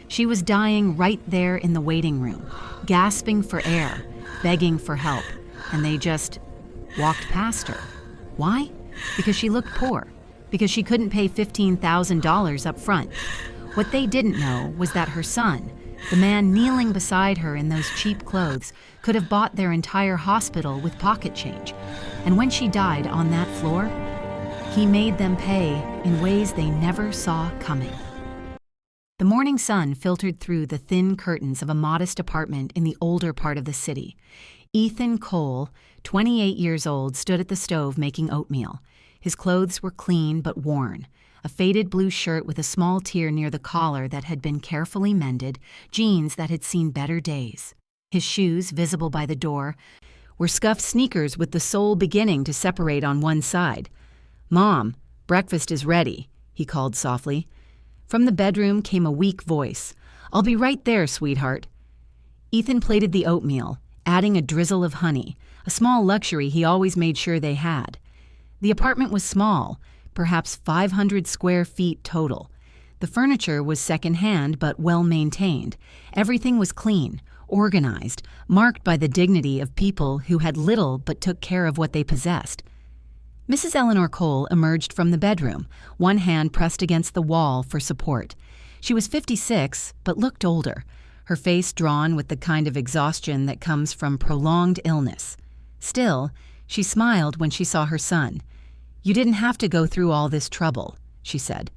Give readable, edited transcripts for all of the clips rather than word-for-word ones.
She was dying right there in the waiting room, gasping for air, begging for help, and they just walked past her. Why? Because she looked poor, because she couldn't pay $15,000 up front. What they didn't know was that her son, the man kneeling beside her in those cheap clothes, could have bought their entire hospital with pocket change. And when she died on that floor, he made them pay in ways they never saw coming. The morning sun filtered through the thin curtains of a modest apartment in the older part of the city. Ethan Cole, 28 years old, stood at the stove making oatmeal. His clothes were clean but worn. A faded blue shirt with a small tear near the collar that had been carefully mended, jeans that had seen better days. His shoes, visible by the door, were scuffed sneakers with the sole beginning to separate on one side. "Mom, breakfast is ready," he called softly. From the bedroom came a weak voice. "I'll be right there, sweetheart." Ethan plated the oatmeal, adding a drizzle of honey, a small luxury he always made sure they had. The apartment was small, perhaps 500 square feet total. The furniture was second-hand but well-maintained. Everything was clean, organized, marked by the dignity of people who had little but took care of what they possessed. Mrs. Eleanor Cole emerged from the bedroom, one hand pressed against the wall for support. She was 56, but looked older, her face drawn with the kind of exhaustion that comes from prolonged illness. Still, she smiled when she saw her son. "You didn't have to go through all this trouble," she said,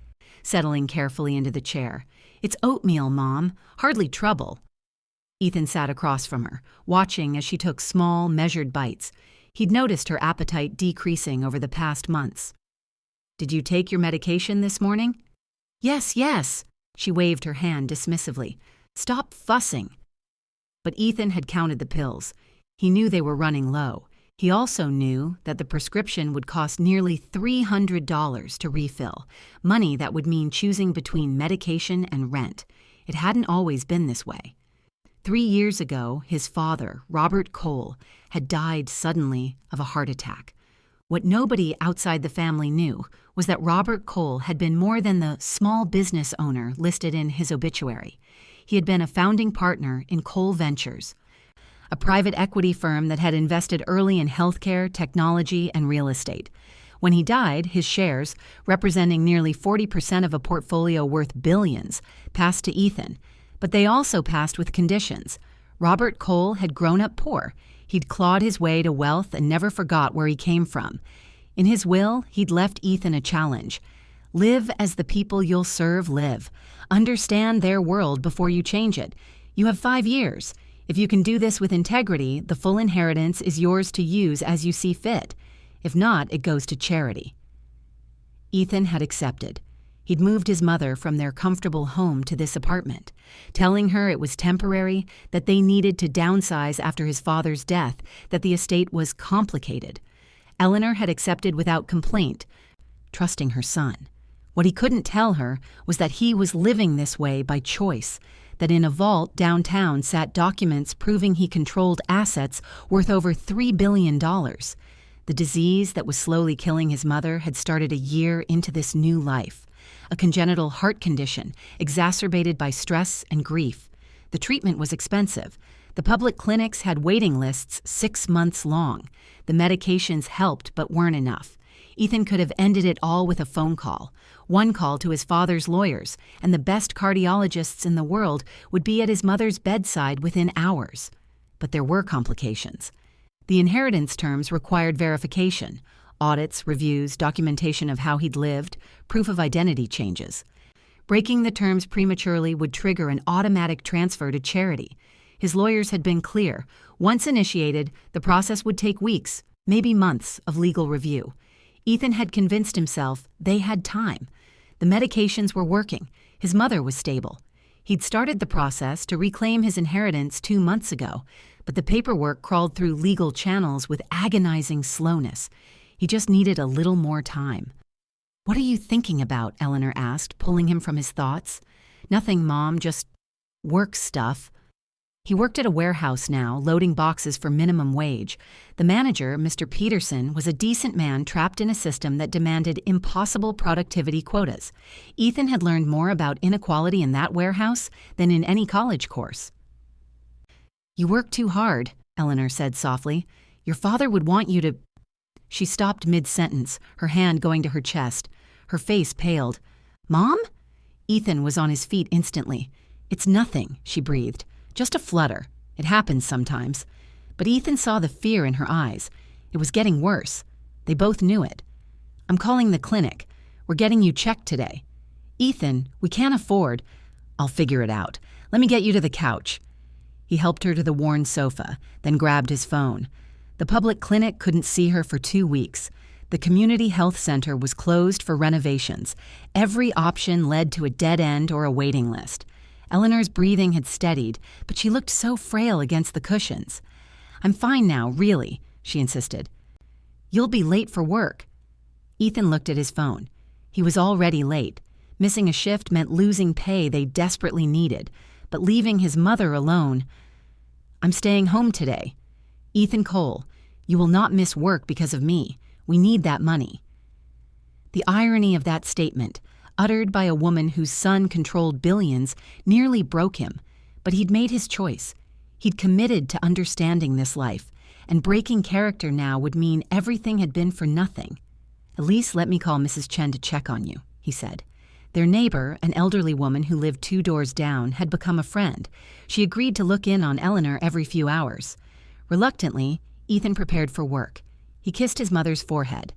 settling carefully into the chair. "It's oatmeal, Mom. Hardly trouble." Ethan sat across from her, watching as she took small, measured bites. He'd noticed her appetite decreasing over the past months. "Did you take your medication this morning?" "Yes, yes." She waved her hand dismissively. "Stop fussing." But Ethan had counted the pills. He knew they were running low. He also knew that the prescription would cost nearly $300 to refill, money that would mean choosing between medication and rent. It hadn't always been this way. 3 years ago, his father, Robert Cole, had died suddenly of a heart attack. What nobody outside the family knew was that Robert Cole had been more than the small business owner listed in his obituary. He had been a founding partner in Cole Ventures, a private equity firm that had invested early in healthcare, technology, and real estate. When he died, his shares, representing nearly 40% of a portfolio worth billions, passed to Ethan. But they also passed with conditions. Robert Cole had grown up poor. He'd clawed his way to wealth and never forgot where he came from. In his will, he'd left Ethan a challenge. Live as the people you'll serve live. Understand their world before you change it. You have 5 years. If you can do this with integrity, the full inheritance is yours to use as you see fit. If not, it goes to charity. Ethan had accepted. He'd moved his mother from their comfortable home to this apartment, telling her it was temporary, that they needed to downsize after his father's death, that the estate was complicated. Eleanor had accepted without complaint, trusting her son. What he couldn't tell her was that he was living this way by choice, that in a vault downtown sat documents proving he controlled assets worth over $3 billion. The disease that was slowly killing his mother had started a year into this new life. A congenital heart condition exacerbated by stress and grief. The treatment was expensive. The public clinics had waiting lists 6 months long. The medications helped but weren't enough. Ethan could have ended it all with a phone call. One call to his father's lawyers, and the best cardiologists in the world would be at his mother's bedside within hours. But there were complications. The inheritance terms required verification. Audits, reviews, documentation of how he'd lived, proof of identity changes. Breaking the terms prematurely would trigger an automatic transfer to charity. His lawyers had been clear. Once initiated, the process would take weeks, maybe months, of legal review. Ethan had convinced himself they had time. The medications were working. His mother was stable. He'd started the process to reclaim his inheritance 2 months ago, but the paperwork crawled through legal channels with agonizing slowness. He just needed a little more time. "What are you thinking about?" Eleanor asked, pulling him from his thoughts. "Nothing, Mom, just work stuff." He worked at a warehouse now, loading boxes for minimum wage. The manager, Mr. Peterson, was a decent man trapped in a system that demanded impossible productivity quotas. Ethan had learned more about inequality in that warehouse than in any college course. "You work too hard," Eleanor said softly. "Your father would want you to—" She stopped mid-sentence, her hand going to her chest. Her face paled. "Mom?" Ethan was on his feet instantly. "It's nothing," she breathed. "Just a flutter. It happens sometimes." But Ethan saw the fear in her eyes. It was getting worse. They both knew it. "I'm calling the clinic. We're getting you checked today." "Ethan, we can't afford—" "I'll figure it out. Let me get you to the couch." He helped her to the worn sofa, then grabbed his phone. The public clinic couldn't see her for 2 weeks. The community health center was closed for renovations. Every option led to a dead end or a waiting list. Eleanor's breathing had steadied, but she looked so frail against the cushions. "I'm fine now, really," she insisted. "You'll be late for work." Ethan looked at his phone. He was already late. Missing a shift meant losing pay they desperately needed, but leaving his mother alone— "I'm staying home today. Ethan Cole, you will not miss work because of me. We need that money." The irony of that statement, uttered by a woman whose son controlled billions, nearly broke him. But he'd made his choice. He'd committed to understanding this life, and breaking character now would mean everything had been for nothing. "At least let me call Mrs. Chen to check on you," he said. Their neighbor, an elderly woman who lived 2 doors down, had become a friend. She agreed to look in on Eleanor every few hours. Reluctantly, Ethan prepared for work. He kissed his mother's forehead.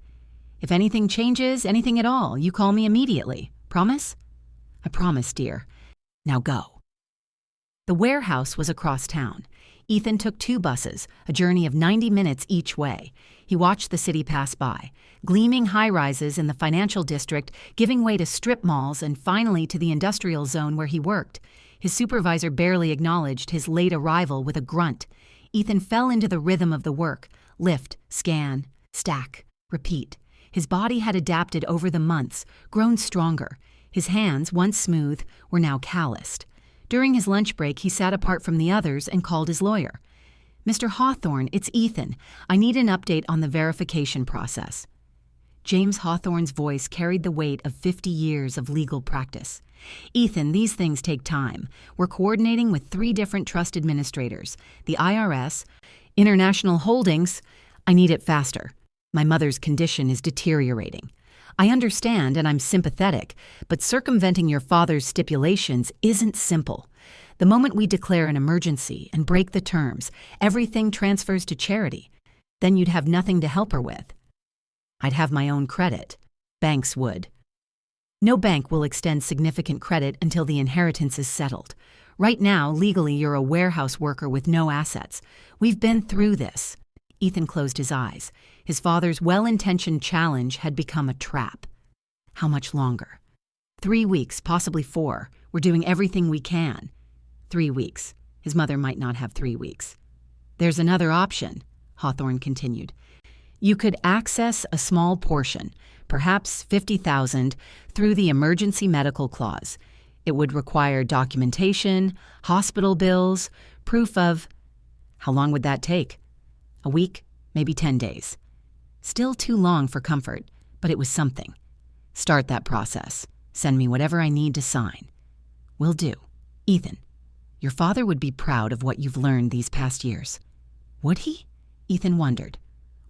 "If anything changes, anything at all, you call me immediately. Promise?" "I promise, dear. Now go." The warehouse was across town. Ethan took 2 buses, a journey of 90 minutes each way. He watched the city pass by, gleaming high-rises in the financial district, giving way to strip malls and finally to the industrial zone where he worked. His supervisor barely acknowledged his late arrival with a grunt. Ethan fell into the rhythm of the work. Lift, scan, stack, repeat. His body had adapted over the months, grown stronger. His hands, once smooth, were now calloused. During his lunch break, he sat apart from the others and called his lawyer. "Mr. Hawthorne, it's Ethan. I need an update on the verification process." James Hawthorne's voice carried the weight of 50 years of legal practice. "Ethan, these things take time. We're coordinating with 3 different trust administrators, the IRS, International Holdings. I need it faster. My mother's condition is deteriorating. I understand and I'm sympathetic, but circumventing your father's stipulations isn't simple. The moment we declare an emergency and break the terms, everything transfers to charity. Then you'd have nothing to help her with." "I'd have my own credit. Banks would." "No bank will extend significant credit until the inheritance is settled. Right now, legally, you're a warehouse worker with no assets. We've been through this." Ethan closed his eyes. His father's well-intentioned challenge had become a trap. "How much longer?" 3 weeks, possibly 4. We're doing everything we can." 3 weeks. His mother might not have 3 weeks. "There's another option," Hawthorne continued. "You could access a small portion, perhaps $50,000, through the emergency medical clause. It would require documentation, hospital bills, proof of—" "How long would that take?" "A week, maybe 10 days. Still too long for comfort, but it was something. Start that process. Send me whatever I need to sign." "Will do. Ethan, your father would be proud of what you've learned these past years." Would he? Ethan wondered.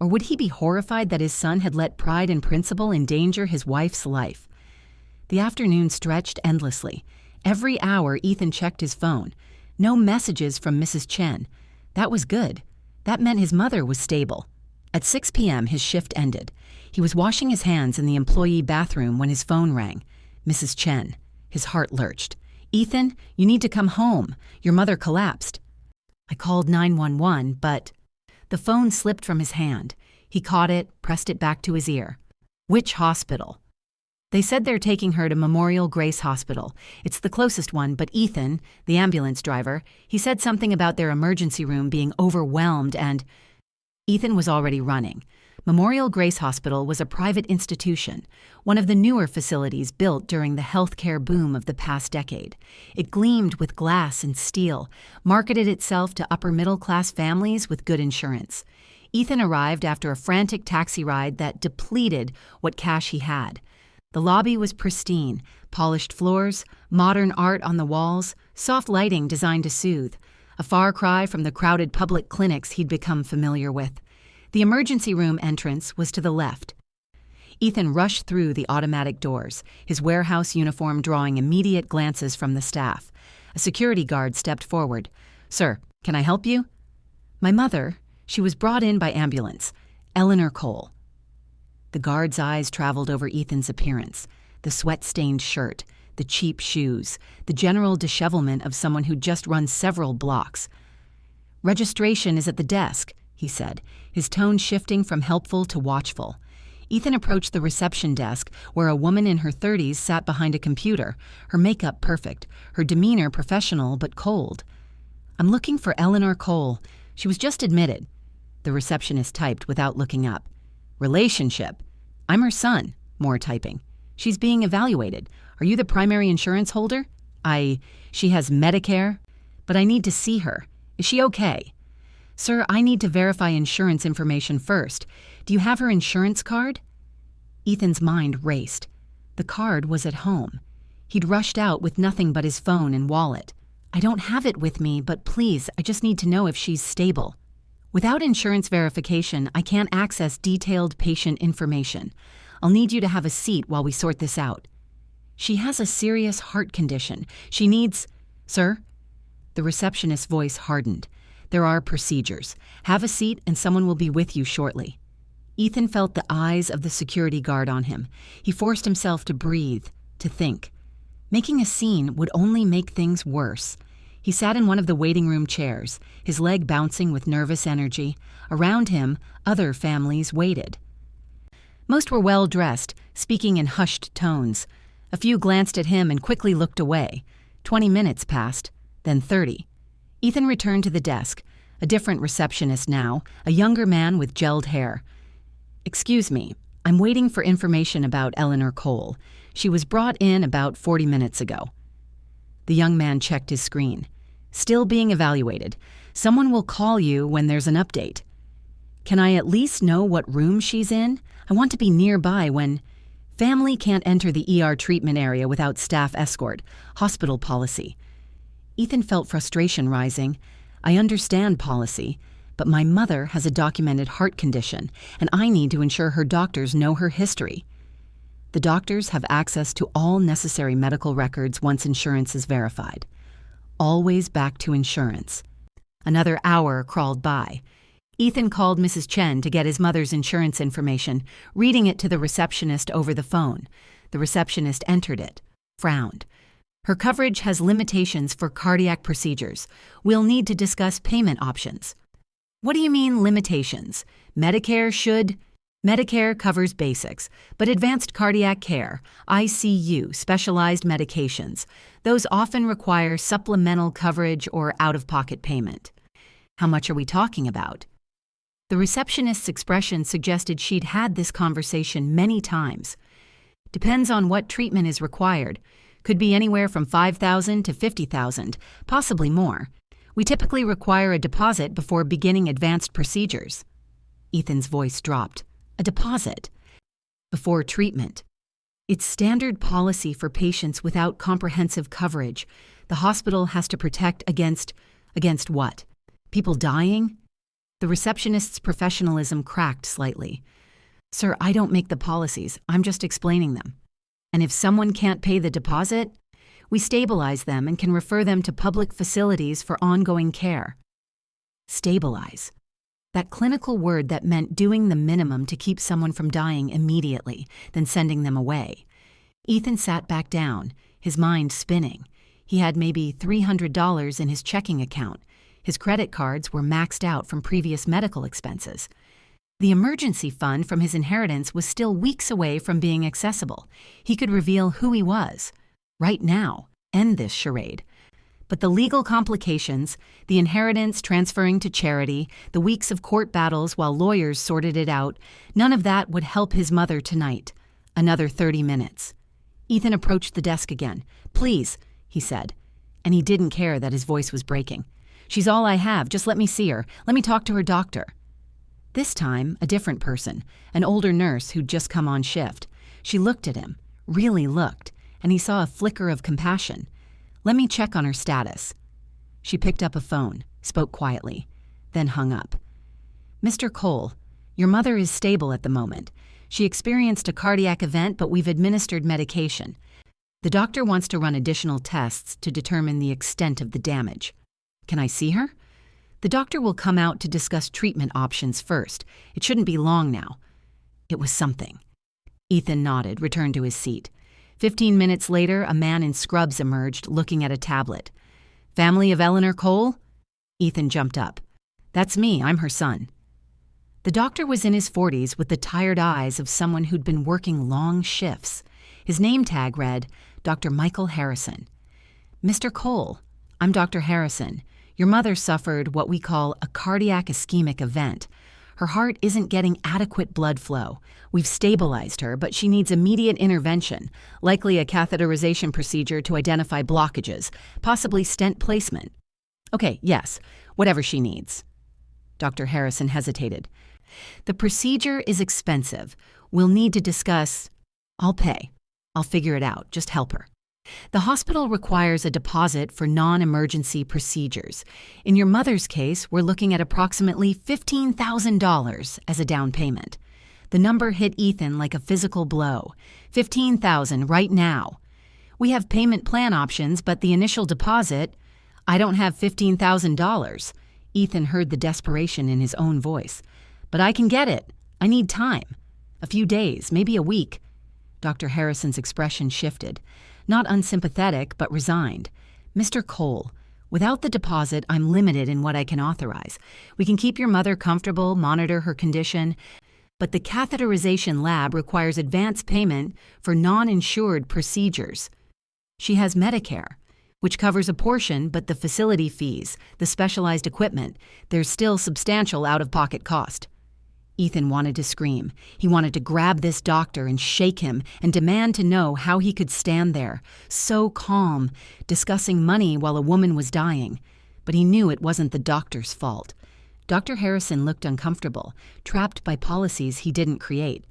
Or would he be horrified that his son had let pride and principle endanger his wife's life? The afternoon stretched endlessly. Every hour Ethan checked his phone. No messages from Mrs. Chen. That was good. That meant his mother was stable. At 6 p.m. his shift ended. He was washing his hands in the employee bathroom when his phone rang. Mrs. Chen. His heart lurched. "Ethan, you need to come home. Your mother collapsed." "I called 911, but—" The phone slipped from his hand. He caught it, pressed it back to his ear. "Which hospital?" "They said they're taking her to Memorial Grace Hospital. It's the closest one, but Ethan, the ambulance driver, he said something about their emergency room being overwhelmed and—" Ethan was already running. Memorial Grace Hospital was a private institution, one of the newer facilities built during the healthcare boom of the past decade. It gleamed with glass and steel, marketed itself to upper-middle-class families with good insurance. Ethan arrived after a frantic taxi ride that depleted what cash he had. The lobby was pristine, polished floors, modern art on the walls, soft lighting designed to soothe, a far cry from the crowded public clinics he'd become familiar with. The emergency room entrance was to the left. Ethan rushed through the automatic doors, his warehouse uniform drawing immediate glances from the staff. A security guard stepped forward. "Sir, can I help you?" "My mother, she was brought in by ambulance. Eleanor Cole." The guard's eyes traveled over Ethan's appearance, the sweat-stained shirt, the cheap shoes, the general dishevelment of someone who'd just run several blocks. "Registration is at the desk," he said, his tone shifting from helpful to watchful. Ethan approached the reception desk, where a woman in her 30s sat behind a computer, her makeup perfect, her demeanor professional but cold. "I'm looking for Eleanor Cole. She was just admitted." The receptionist typed without looking up. "Relationship? I'm her son," more typing. "She's being evaluated. Are you the primary insurance holder?" She has Medicare, but I need to see her. Is she okay?" "Sir, I need to verify insurance information first. Do you have her insurance card?" Ethan's mind raced. The card was at home. He'd rushed out with nothing but his phone and wallet. "I don't have it with me, but please, I just need to know if she's stable." "Without insurance verification, I can't access detailed patient information. I'll need you to have a seat while we sort this out." "She has a serious heart condition. She needs—" "Sir?" The receptionist's voice hardened. "There are procedures. Have a seat and someone will be with you shortly." Ethan felt the eyes of the security guard on him. He forced himself to breathe, to think. Making a scene would only make things worse. He sat in one of the waiting room chairs, his leg bouncing with nervous energy. Around him, other families waited. Most were well-dressed, speaking in hushed tones. A few glanced at him and quickly looked away. 20 minutes passed, then 30. Ethan returned to the desk, a different receptionist now, a younger man with gelled hair. "Excuse me, I'm waiting for information about Eleanor Cole. She was brought in about 40 minutes ago." The young man checked his screen. "Still being evaluated. Someone will call you when there's an update." "Can I at least know what room she's in? I want to be nearby when—" "Family can't enter the ER treatment area without staff escort. Hospital policy." Ethan felt frustration rising. "I understand policy, but my mother has a documented heart condition, and I need to ensure her doctors know her history." The doctors have access to all necessary medical records once insurance is verified. Always back to insurance. Another hour crawled by. Ethan called Mrs. Chen to get his mother's insurance information, reading it to the receptionist over the phone. The receptionist entered it, frowned. "Her coverage has limitations for cardiac procedures. We'll need to discuss payment options." "What do you mean limitations? Medicare covers basics, but advanced cardiac care, ICU, specialized medications, those often require supplemental coverage or out-of-pocket payment." "How much are we talking about?" The receptionist's expression suggested she'd had this conversation many times. "Depends on what treatment is required. Could be anywhere from $5,000 to $50,000, possibly more. We typically require a deposit before beginning advanced procedures." Ethan's voice dropped. "A deposit? Before treatment. It's standard policy for patients without comprehensive coverage. The hospital has to protect against what? People dying?" The receptionist's professionalism cracked slightly. "Sir, I don't make the policies. I'm just explaining them. And if someone can't pay the deposit, we stabilize them and can refer them to public facilities for ongoing care." Stabilize. That clinical word that meant doing the minimum to keep someone from dying immediately, then sending them away. Ethan sat back down, his mind spinning. He had maybe $300 in his checking account. His credit cards were maxed out from previous medical expenses. The emergency fund from his inheritance was still weeks away from being accessible. He could reveal who he was. Right now, end this charade. But the legal complications, the inheritance transferring to charity, the weeks of court battles while lawyers sorted it out, none of that would help his mother tonight. Another 30 minutes. Ethan approached the desk again. "Please," he said. And he didn't care that his voice was breaking. "She's all I have. Just let me see her. Let me talk to her doctor." This time, a different person, an older nurse who'd just come on shift. She looked at him, really looked, and he saw a flicker of compassion. "Let me check on her status." She picked up a phone, spoke quietly, then hung up. "Mr. Cole, your mother is stable at the moment. She experienced a cardiac event, but we've administered medication. The doctor wants to run additional tests to determine the extent of the damage. Can I see her? The doctor will come out to discuss treatment options first. It shouldn't be long now." It was something. Ethan nodded, returned to his seat. 15 minutes later, a man in scrubs emerged, looking at a tablet. "Family of Eleanor Cole?" Ethan jumped up. "That's me. I'm her son." The doctor was in his 40s with the tired eyes of someone who'd been working long shifts. His name tag read, Dr. Michael Harrison. "Mr. Cole, I'm Dr. Harrison. Your mother suffered what we call a cardiac ischemic event. Her heart isn't getting adequate blood flow. We've stabilized her, but she needs immediate intervention, likely a catheterization procedure to identify blockages, possibly stent placement." "Okay, yes, whatever she needs." Dr. Harrison hesitated. "The procedure is expensive. We'll need to discuss—" "I'll pay. I'll figure it out. Just help her. The hospital requires a deposit for non-emergency procedures. In your mother's case, we're looking at approximately $15,000 as a down payment." The number hit Ethan like a physical blow. $15,000 right now. "We have payment plan options, but the initial deposit—" "I don't have $15,000. Ethan heard the desperation in his own voice. "But I can get it. I need time. A few days, maybe a week." Dr. Harrison's expression shifted. Not unsympathetic, but resigned. "Mr. Cole, without the deposit, I'm limited in what I can authorize. We can keep your mother comfortable, monitor her condition, but the catheterization lab requires advance payment for non-insured procedures. She has Medicare, which covers a portion, but the facility fees, the specialized equipment, there's still substantial out-of-pocket cost." Ethan wanted to scream. He wanted to grab this doctor and shake him and demand to know how he could stand there, so calm, discussing money while a woman was dying. But he knew it wasn't the doctor's fault. Dr. Harrison looked uncomfortable, trapped by policies he didn't create.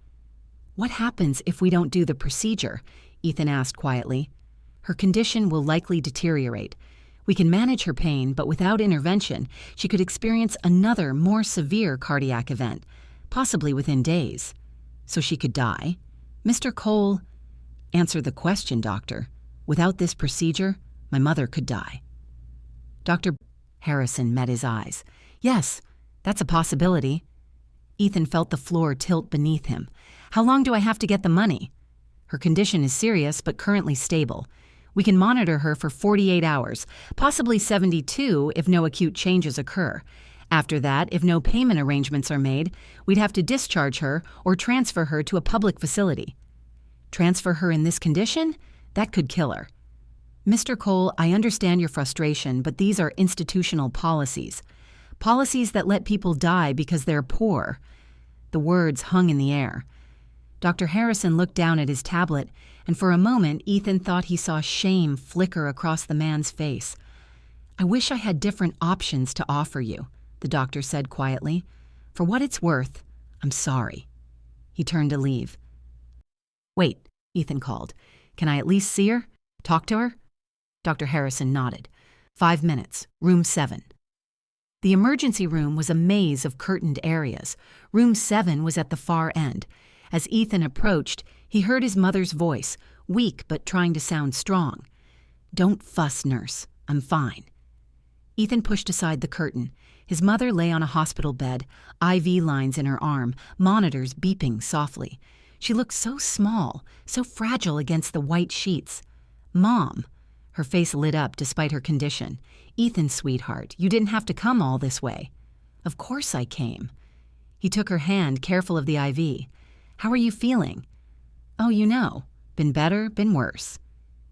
"What happens if we don't do the procedure?" Ethan asked quietly. "Her condition will likely deteriorate. We can manage her pain, but without intervention, she could experience another, more severe cardiac event, possibly within days. So she could die. Mr. Cole—" "Answer the question, doctor. Without this procedure, my mother could die." Dr. Harrison met his eyes. "Yes, that's a possibility." Ethan felt the floor tilt beneath him. "How long do I have to get the money?" "Her condition is serious, but currently stable. We can monitor her for 48 hours, possibly 72 if no acute changes occur. After that, if no payment arrangements are made, we'd have to discharge her or transfer her to a public facility." "Transfer her in this condition? That could kill her." "Mr. Cole, I understand your frustration, but these are institutional policies. Policies that let people die because they're poor." The words hung in the air. Dr. Harrison looked down at his tablet, and for a moment Ethan thought he saw shame flicker across the man's face. "I wish I had different options to offer you," the doctor said quietly. "For what it's worth, I'm sorry." He turned to leave. "Wait," Ethan called. "Can I at least see her? Talk to her?" Dr. Harrison nodded. 5 minutes, room 7. The emergency room was a maze of curtained areas. Room 7 was at the far end. As Ethan approached, he heard his mother's voice, weak but trying to sound strong. "Don't fuss, nurse. I'm fine." Ethan pushed aside the curtain. His mother lay on a hospital bed, IV lines in her arm, monitors beeping softly. She looked so small, so fragile against the white sheets. "Mom." Her face lit up despite her condition. "Ethan, sweetheart, you didn't have to come all this way." "Of course I came." He took her hand, careful of the IV. "How are you feeling?" "Oh, you know. Been better, been worse."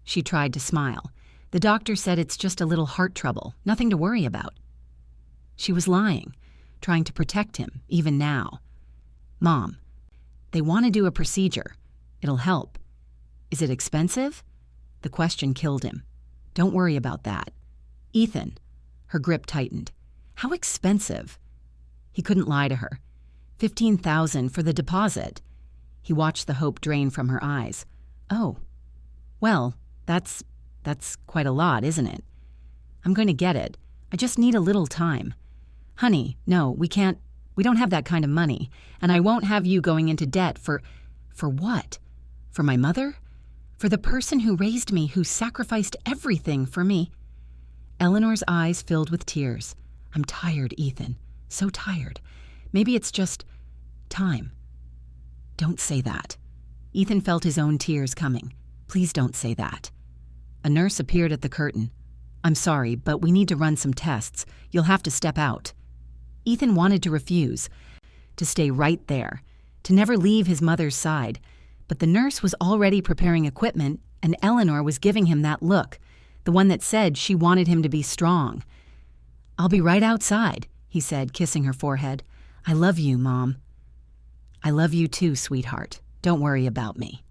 She tried to smile. The doctor said it's just a little heart trouble, nothing to worry about. She was lying, trying to protect him, even now. Mom, they want to do a procedure. It'll help. Is it expensive? The question killed him. Don't worry about that. Ethan, her grip tightened. How expensive? He couldn't lie to her. $15,000 for the deposit. He watched the hope drain from her eyes. Oh, well, that's quite a lot, isn't it? I'm going to get it. I just need a little time. Honey, no, we don't have that kind of money, and I won't have you going into debt for what? For my mother? For the person who raised me, who sacrificed everything for me? Eleanor's eyes filled with tears. I'm tired, Ethan. So tired. Maybe it's just time. Don't say that. Ethan felt his own tears coming. Please don't say that. A nurse appeared at the curtain. I'm sorry, but we need to run some tests. You'll have to step out. Ethan wanted to refuse, to stay right there, to never leave his mother's side. But the nurse was already preparing equipment, and Eleanor was giving him that look, the one that said she wanted him to be strong. I'll be right outside, he said, kissing her forehead. I love you, Mom. I love you too, sweetheart. Don't worry about me.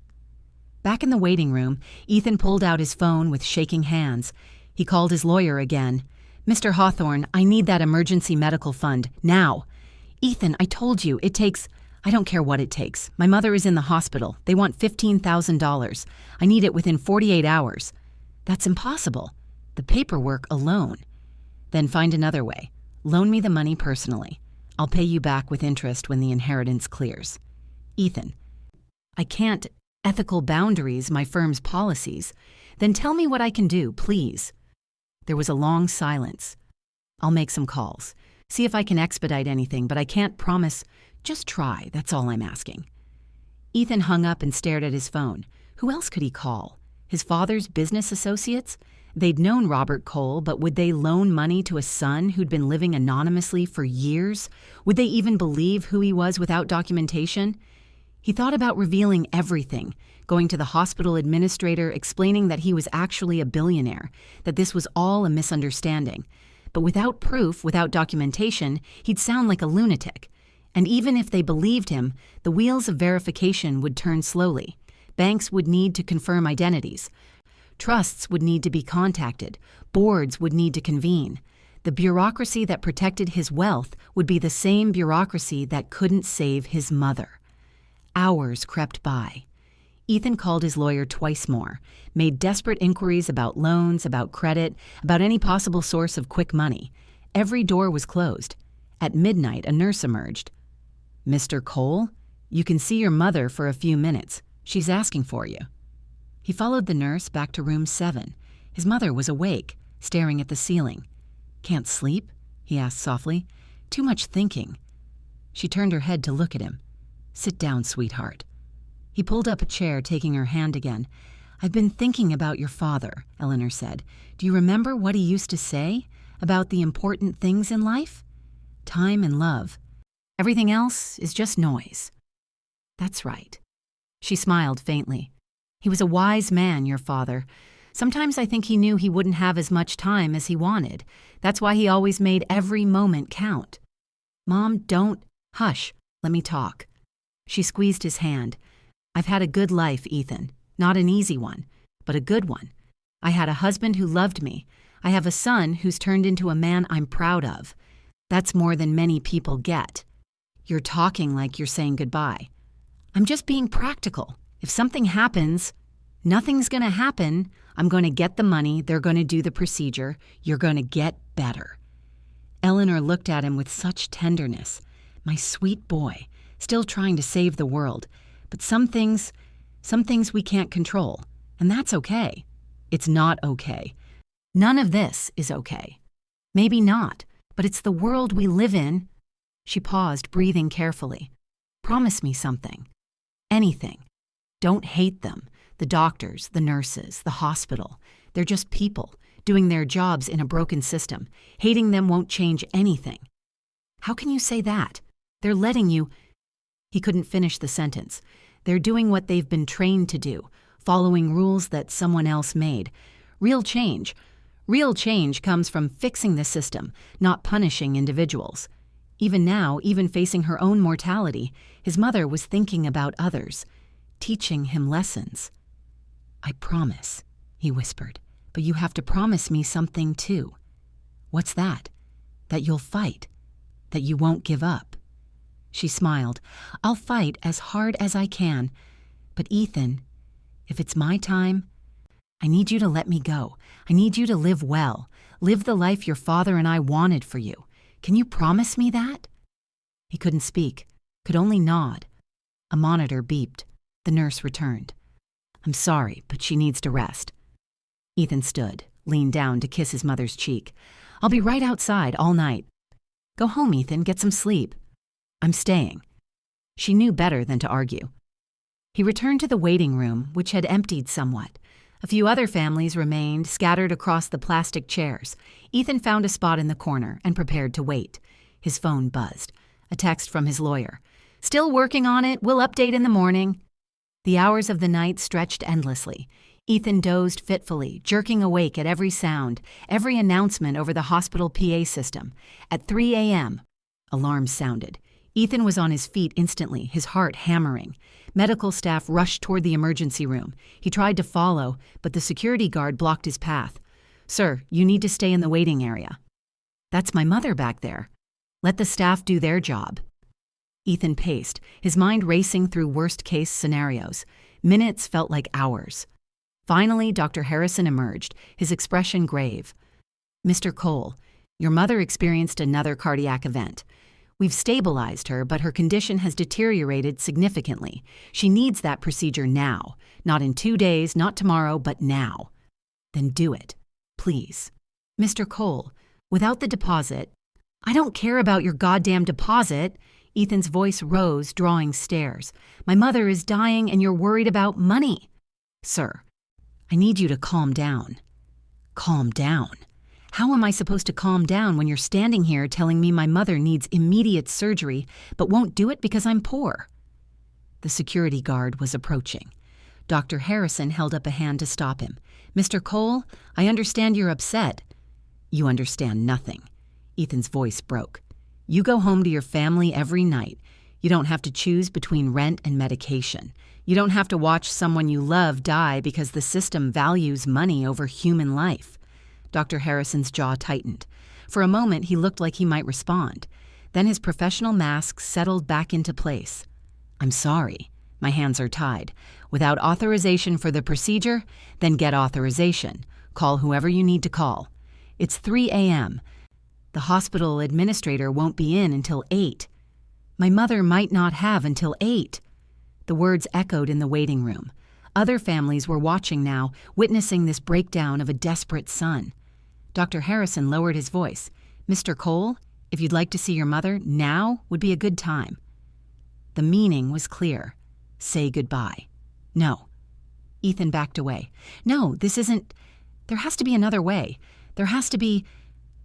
Back in the waiting room, Ethan pulled out his phone with shaking hands. He called his lawyer again. Mr. Hawthorne, I need that emergency medical fund, now. Ethan, I told you, I don't care what it takes. My mother is in the hospital. They want $15,000. I need it within 48 hours. That's impossible. The paperwork alone. Then find another way. Loan me the money personally. I'll pay you back with interest when the inheritance clears. Ethan, I can't. Ethical boundaries, my firm's policies. Then tell me what I can do, please. There was a long silence. I'll make some calls. See if I can expedite anything, but I can't promise. Just try, that's all I'm asking. Ethan hung up and stared at his phone. Who else could he call? His father's business associates? They'd known Robert Cole, but would they loan money to a son who'd been living anonymously for years? Would they even believe who he was without documentation? He thought about revealing everything, going to the hospital administrator, explaining that he was actually a billionaire, that this was all a misunderstanding. But without proof, without documentation, he'd sound like a lunatic. And even if they believed him, the wheels of verification would turn slowly. Banks would need to confirm identities. Trusts would need to be contacted. Boards would need to convene. The bureaucracy that protected his wealth would be the same bureaucracy that couldn't save his mother. Hours crept by. Ethan called his lawyer twice more, made desperate inquiries about loans, about credit, about any possible source of quick money. Every door was closed. At midnight, a nurse emerged. Mr. Cole, you can see your mother for a few minutes. She's asking for you. He followed the nurse back to room 7. His mother was awake, staring at the ceiling. Can't sleep? He asked softly. Too much thinking. She turned her head to look at him. Sit down, sweetheart. He pulled up a chair, taking her hand again. I've been thinking about your father, Eleanor said. Do you remember what he used to say about the important things in life? Time and love. Everything else is just noise. That's right. She smiled faintly. He was a wise man, your father. Sometimes I think he knew he wouldn't have as much time as he wanted. That's why he always made every moment count. Mom, don't. Hush. Let me talk. She squeezed his hand. I've had a good life, Ethan. Not an easy one, but a good one. I had a husband who loved me. I have a son who's turned into a man I'm proud of. That's more than many people get. You're talking like you're saying goodbye. I'm just being practical. If something happens, nothing's going to happen. I'm going to get the money. They're going to do the procedure. You're going to get better. Eleanor looked at him with such tenderness. My sweet boy, still trying to save the world. But some things we can't control, and that's okay. It's not okay. None of this is okay. Maybe not, but it's the world we live in. She paused, breathing carefully. Promise me something. Anything. Don't hate them. The doctors, the nurses, the hospital. They're just people, doing their jobs in a broken system. Hating them won't change anything. How can you say that? They're letting you... He couldn't finish the sentence. They're doing what they've been trained to do, following rules that someone else made. Real change. Real change comes from fixing the system, not punishing individuals. Even now, even facing her own mortality, his mother was thinking about others, teaching him lessons. "I promise," he whispered, "but you have to promise me something too." "What's that?" "That you'll fight, that you won't give up." She smiled. "I'll fight as hard as I can. But Ethan, if it's my time, I need you to let me go. I need you to live well, live the life your father and I wanted for you. Can you promise me that?" He couldn't speak, could only nod. A monitor beeped. The nurse returned. "I'm sorry, but she needs to rest." Ethan stood, leaned down to kiss his mother's cheek. "I'll be right outside all night." "Go home, Ethan, get some sleep." "I'm staying." She knew better than to argue. He returned to the waiting room, which had emptied somewhat. A few other families remained, scattered across the plastic chairs. Ethan found a spot in the corner and prepared to wait. His phone buzzed. A text from his lawyer. "Still working on it. We'll update in the morning." The hours of the night stretched endlessly. Ethan dozed fitfully, jerking awake at every sound, every announcement over the hospital PA system. At 3 a.m., alarms sounded. Ethan was on his feet instantly, his heart hammering. Medical staff rushed toward the emergency room. He tried to follow, but the security guard blocked his path. "Sir, you need to stay in the waiting area." "That's my mother back there." "Let the staff do their job." Ethan paced, his mind racing through worst-case scenarios. Minutes felt like hours. Finally, Dr. Harrison emerged, his expression grave. "Mr. Cole, your mother experienced another cardiac event. We've stabilized her, but her condition has deteriorated significantly. She needs that procedure now. Not in 2 days, not tomorrow, but now." "Then do it, please." "Mr. Cole, without the deposit—" "I don't care about your goddamn deposit." Ethan's voice rose, drawing stares. "My mother is dying and you're worried about money." "Sir, I need you to calm down." "Calm down? How am I supposed to calm down when you're standing here telling me my mother needs immediate surgery but won't do it because I'm poor?" The security guard was approaching. Dr. Harrison held up a hand to stop him. "Mr. Cole, I understand you're upset." "You understand nothing." Ethan's voice broke. "You go home to your family every night. You don't have to choose between rent and medication. You don't have to watch someone you love die because the system values money over human life." Dr. Harrison's jaw tightened. For a moment, he looked like he might respond. Then his professional mask settled back into place. "I'm sorry. My hands are tied. Without authorization for the procedure, then get authorization. Call whoever you need to call. It's 3 a.m. The hospital administrator won't be in until 8. My mother might not have until 8. The words echoed in the waiting room. Other families were watching now, witnessing this breakdown of a desperate son. Dr. Harrison lowered his voice. "Mr. Cole, if you'd like to see your mother, now would be a good time." The meaning was clear. Say goodbye. "No." Ethan backed away. "No, this isn't. There has to be another way. There has to be—"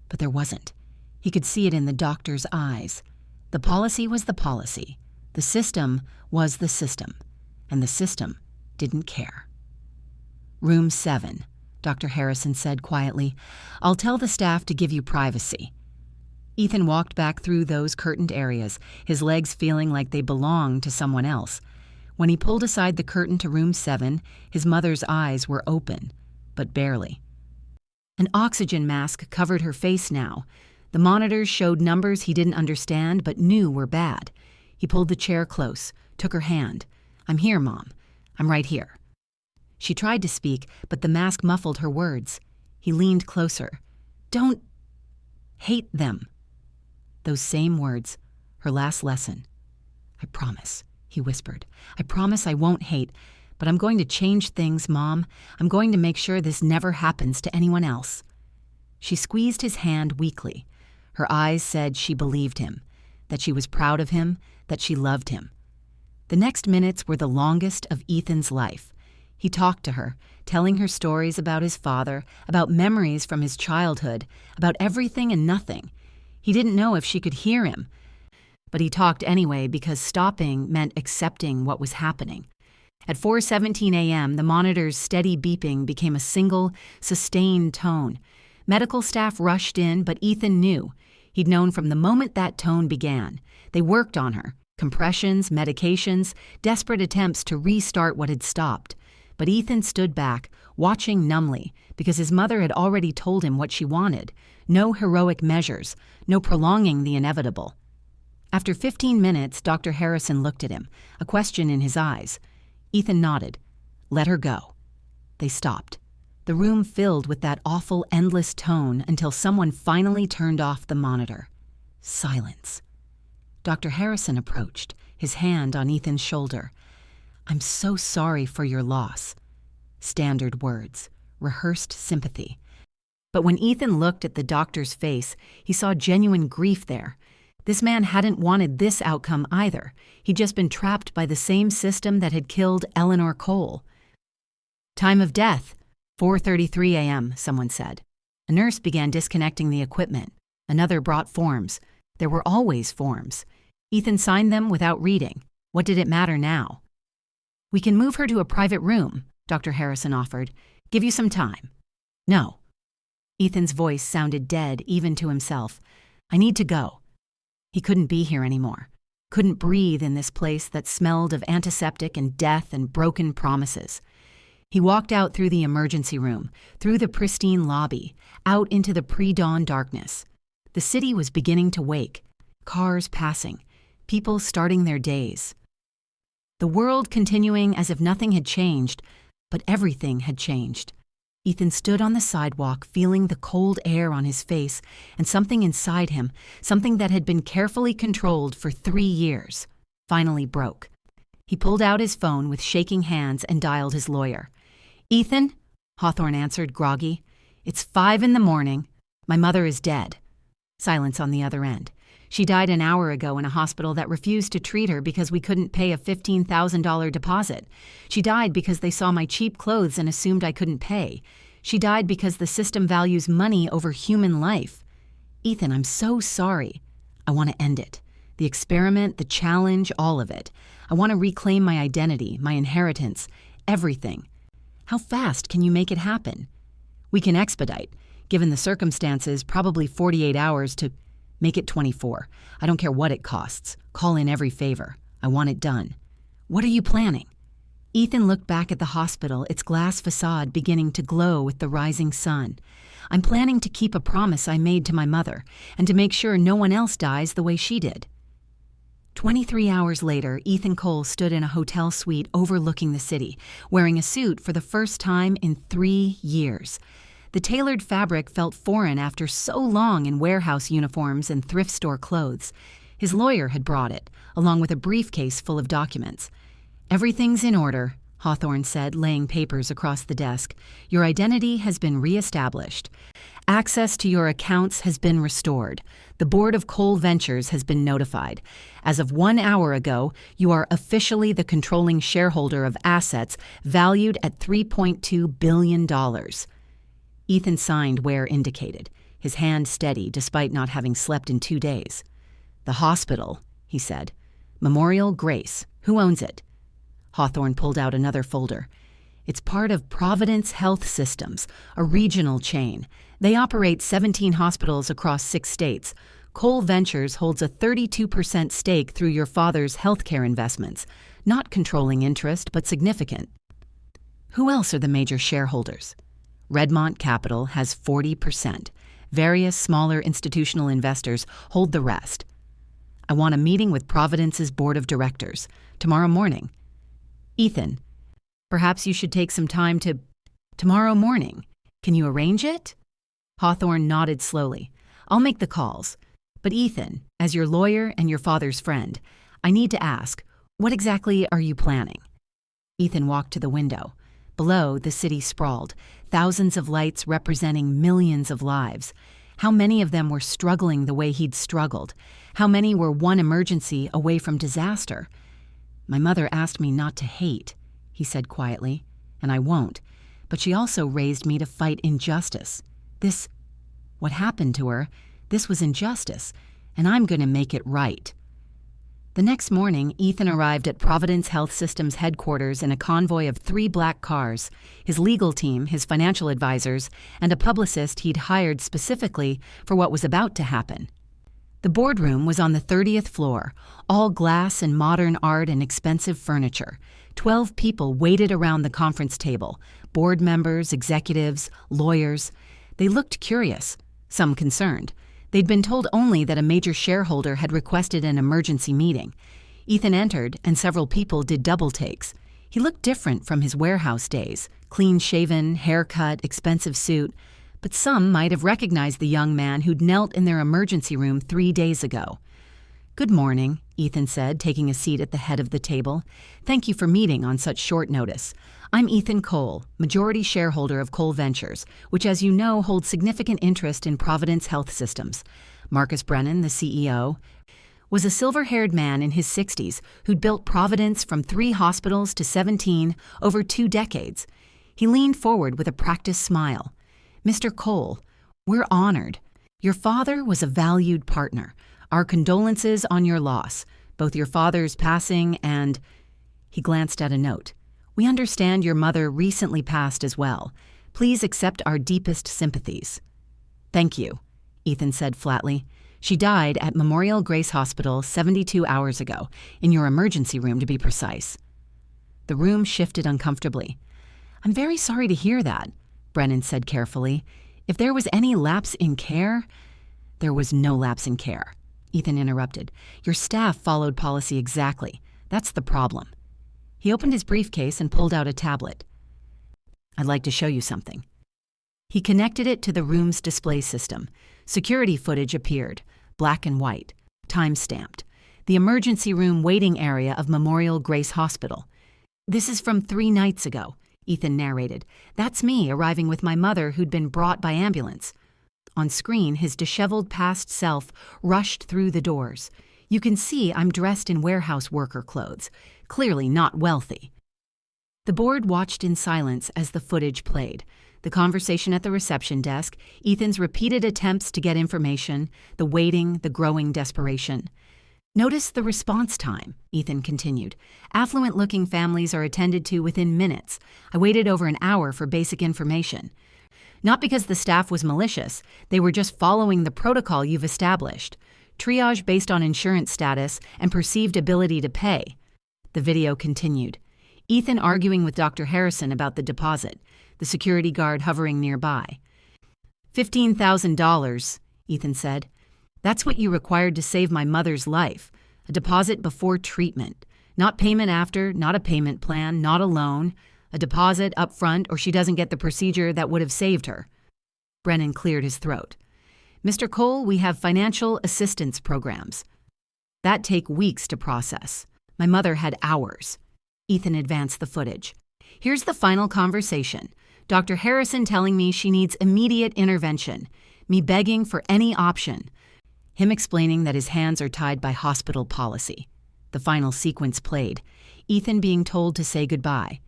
But there wasn't. He could see it in the doctor's eyes. The policy was the policy. The system was the system. And the system didn't care. "Room 7. Dr. Harrison said quietly. "I'll tell the staff to give you privacy." Ethan walked back through those curtained areas, his legs feeling like they belonged to someone else. When he pulled aside the curtain to room 7, his mother's eyes were open, but barely. An oxygen mask covered her face now. The monitors showed numbers he didn't understand but knew were bad. He pulled the chair close, took her hand. "I'm here, Mom. I'm right here." She tried to speak, but the mask muffled her words. He leaned closer. "Don't hate them." Those same words, her last lesson. "I promise," he whispered. "I promise I won't hate, but I'm going to change things, Mom. I'm going to make sure this never happens to anyone else." She squeezed his hand weakly. Her eyes said she believed him, that she was proud of him, that she loved him. The next minutes were the longest of Ethan's life. He talked to her, telling her stories about his father, about memories from his childhood, about everything and nothing. He didn't know if she could hear him, but he talked anyway because stopping meant accepting what was happening. At 4:17 a.m., the monitor's steady beeping became a single, sustained tone. Medical staff rushed in, but Ethan knew. He'd known from the moment that tone began. They worked on her. Compressions, medications, desperate attempts to restart what had stopped. But Ethan stood back, watching numbly, because his mother had already told him what she wanted. No heroic measures, no prolonging the inevitable. After 15 minutes, Dr. Harrison looked at him, a question in his eyes. Ethan nodded. Let her go. They stopped. The room filled with that awful, endless tone until someone finally turned off the monitor. Silence. Dr. Harrison approached, his hand on Ethan's shoulder. I'm so sorry for your loss. Standard words, rehearsed sympathy. But when Ethan looked at the doctor's face, he saw genuine grief there. This man hadn't wanted this outcome either. He'd just been trapped by the same system that had killed Eleanor Cole. Time of death, 4:33 a.m., someone said. A nurse began disconnecting the equipment. Another brought forms. There were always forms. Ethan signed them without reading. What did it matter now? We can move her to a private room, Dr. Harrison offered. Give you some time. No. Ethan's voice sounded dead even to himself. I need to go. He couldn't be here anymore. Couldn't breathe in this place that smelled of antiseptic and death and broken promises. He walked out through the emergency room, through the pristine lobby, out into the pre-dawn darkness. The city was beginning to wake. Cars passing. People starting their days. The world continuing as if nothing had changed, but everything had changed. Ethan stood on the sidewalk, feeling the cold air on his face and something inside him, something that had been carefully controlled for 3 years, finally broke. He pulled out his phone with shaking hands and dialed his lawyer. Ethan, Hawthorne answered, groggy. It's 5 a.m. My mother is dead. Silence on the other end. She died an hour ago in a hospital that refused to treat her because we couldn't pay a $15,000 deposit. She died because they saw my cheap clothes and assumed I couldn't pay. She died because the system values money over human life. Ethan, I'm so sorry. I want to end it. The experiment, the challenge, all of it. I want to reclaim my identity, my inheritance, everything. How fast can you make it happen? We can expedite. Given the circumstances, probably 48 hours to make it 24. I don't care what it costs. Call in every favor. I want it done. What are you planning? Ethan looked back at the hospital, its glass facade beginning to glow with the rising sun. I'm planning to keep a promise I made to my mother and to make sure no one else dies the way she did. 23 hours later, Ethan Cole stood in a hotel suite overlooking the city, wearing a suit for the first time in 3 years. The tailored fabric felt foreign after so long in warehouse uniforms and thrift store clothes. His lawyer had brought it, along with a briefcase full of documents. Everything's in order, Hawthorne said, laying papers across the desk. Your identity has been reestablished. Access to your accounts has been restored. The board of Cole Ventures has been notified. As of 1 hour ago, you are officially the controlling shareholder of assets valued at $3.2 billion. Ethan signed where indicated, his hand steady despite not having slept in 2 days. The hospital, he said. Memorial Grace. Who owns it? Hawthorne pulled out another folder. It's part of Providence Health Systems, a regional chain. They operate 17 hospitals across 6 states. Cole Ventures holds a 32% stake through your father's healthcare investments. Not controlling interest, but significant. Who else are the major shareholders? Redmont Capital has 40%. Various smaller institutional investors hold the rest. I want a meeting with Providence's board of directors tomorrow morning. Ethan, perhaps you should take some time to... Tomorrow morning. Can you arrange it? Hawthorne nodded slowly. I'll make the calls. But Ethan, as your lawyer and your father's friend, I need to ask, what exactly are you planning? Ethan walked to the window. Below, the city sprawled, thousands of lights representing millions of lives. How many of them were struggling the way he'd struggled? How many were one emergency away from disaster? My mother asked me not to hate, he said quietly, and I won't. But she also raised me to fight injustice. What happened to her, this was injustice, and I'm going to make it right. The next morning, Ethan arrived at Providence Health System's headquarters in a convoy of 3 black cars, his legal team, his financial advisors, and a publicist he'd hired specifically for what was about to happen. The boardroom was on the 30th floor, all glass and modern art and expensive furniture. 12 people waited around the conference table, board members, executives, lawyers. They looked curious, some concerned. They'd been told only that a major shareholder had requested an emergency meeting. Ethan entered, and several people did double takes. He looked different from his warehouse days, clean-shaven, haircut, expensive suit, but some might have recognized the young man who'd knelt in their emergency room 3 days ago. "Good morning," Ethan said, taking a seat at the head of the table. "Thank you for meeting on such short notice. I'm Ethan Cole, majority shareholder of Cole Ventures, which, as you know, holds significant interest in Providence Health Systems. Marcus Brennan, the CEO, was a silver-haired man in his 60s who'd built Providence from 3 hospitals to 17 over 2 decades. He leaned forward with a practiced smile. Mr. Cole, we're honored. Your father was a valued partner. Our condolences on your loss, both your father's passing and—" He glanced at a note. "We understand your mother recently passed as well. Please accept our deepest sympathies." "Thank you," Ethan said flatly. "She died at Memorial Grace Hospital 72 hours ago, in your emergency room to be precise." The room shifted uncomfortably. "I'm very sorry to hear that," Brennan said carefully. "If there was any lapse in care—" "There was no lapse in care," Ethan interrupted. "Your staff followed policy exactly. That's the problem." He opened his briefcase and pulled out a tablet. "I'd like to show you something." He connected it to the room's display system. Security footage appeared, black and white, time-stamped. The emergency room waiting area of Memorial Grace Hospital. "This is from 3 nights ago," Ethan narrated. "That's me arriving with my mother who'd been brought by ambulance." On screen, his disheveled past self rushed through the doors. "You can see I'm dressed in warehouse worker clothes, clearly not wealthy." The board watched in silence as the footage played. The conversation at the reception desk, Ethan's repeated attempts to get information, the waiting, the growing desperation. "Notice the response time," Ethan continued. "Affluent-looking families are attended to within minutes. I waited over an hour for basic information. Not because the staff was malicious, they were just following the protocol you've established. Triage based on insurance status and perceived ability to pay." The video continued. Ethan arguing with Dr. Harrison about the deposit, the security guard hovering nearby. $15,000, Ethan said. "That's what you required to save my mother's life. A deposit before treatment. Not payment after, not a payment plan, not a loan. A deposit up front or she doesn't get the procedure that would have saved her." Brennan cleared his throat. "Mr. Cole, we have financial assistance programs. That take weeks to process. My mother had hours." Ethan advanced the footage. "Here's the final conversation. Dr. Harrison telling me she needs immediate intervention. Me begging for any option. Him explaining that his hands are tied by hospital policy." The final sequence played. Ethan being told to say goodbye.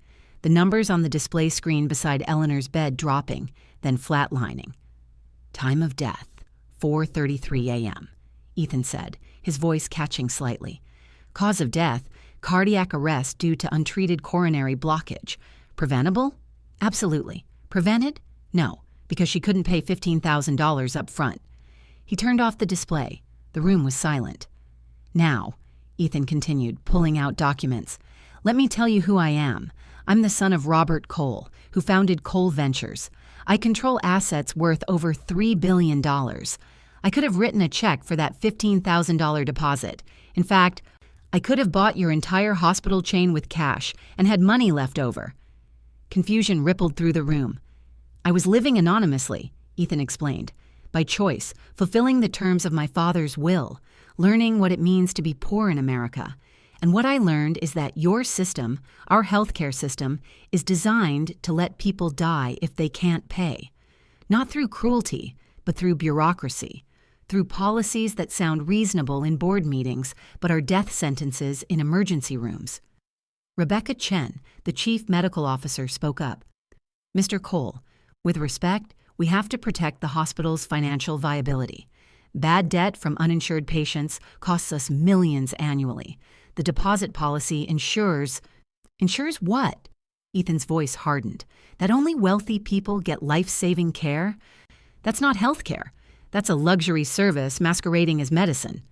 The numbers on the display screen beside Eleanor's bed dropping, then flatlining. "Time of death, 4:33 a.m., Ethan said, his voice catching slightly. "Cause of death, cardiac arrest due to untreated coronary blockage. Preventable? Absolutely. Prevented? No, because she couldn't pay $15,000 up front." He turned off the display. The room was silent. "Now," Ethan continued, pulling out documents, "let me tell you who I am. I'm the son of Robert Cole, who founded Cole Ventures. I control assets worth over $3 billion. I could have written a check for that $15,000 deposit. In fact, I could have bought your entire hospital chain with cash and had money left over." Confusion rippled through the room. "I was living anonymously," Ethan explained, "by choice, fulfilling the terms of my father's will, learning what it means to be poor in America. And what I learned is that your system, our healthcare system, is designed to let people die if they can't pay. Not through cruelty, but through bureaucracy, through policies that sound reasonable in board meetings but are death sentences in emergency rooms." Rebecca Chen, the chief medical officer, spoke up. "Mr. Cole, with respect, we have to protect the hospital's financial viability. Bad debt from uninsured patients costs us millions annually. The deposit policy ensures what? Ethan's voice hardened. That only wealthy people get life-saving care? That's not health care. That's a luxury service masquerading as medicine.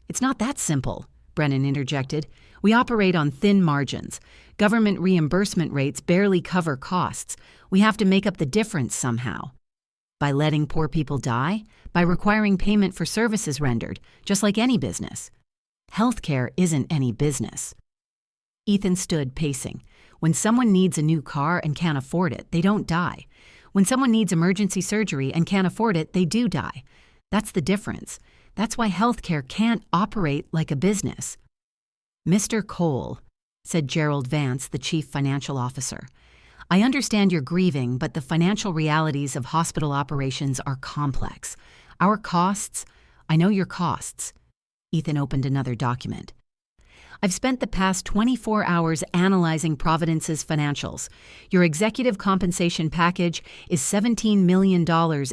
It's not that simple, Brennan interjected. We operate on thin margins. Government reimbursement rates barely cover costs. We have to make up the difference somehow. By letting poor people die? By requiring payment for services rendered, just like any business. Healthcare isn't any business. Ethan stood pacing. When someone needs a new car and can't afford it, they don't die. When someone needs emergency surgery and can't afford it, they do die. That's the difference. That's why healthcare can't operate like a business. Mr. Cole, said Gerald Vance, the chief financial officer, I understand you're grieving, but the financial realities of hospital operations are complex. Our costs, I know your costs. Ethan opened another document. I've spent the past 24 hours analyzing Providence's financials. Your executive compensation package is $17 million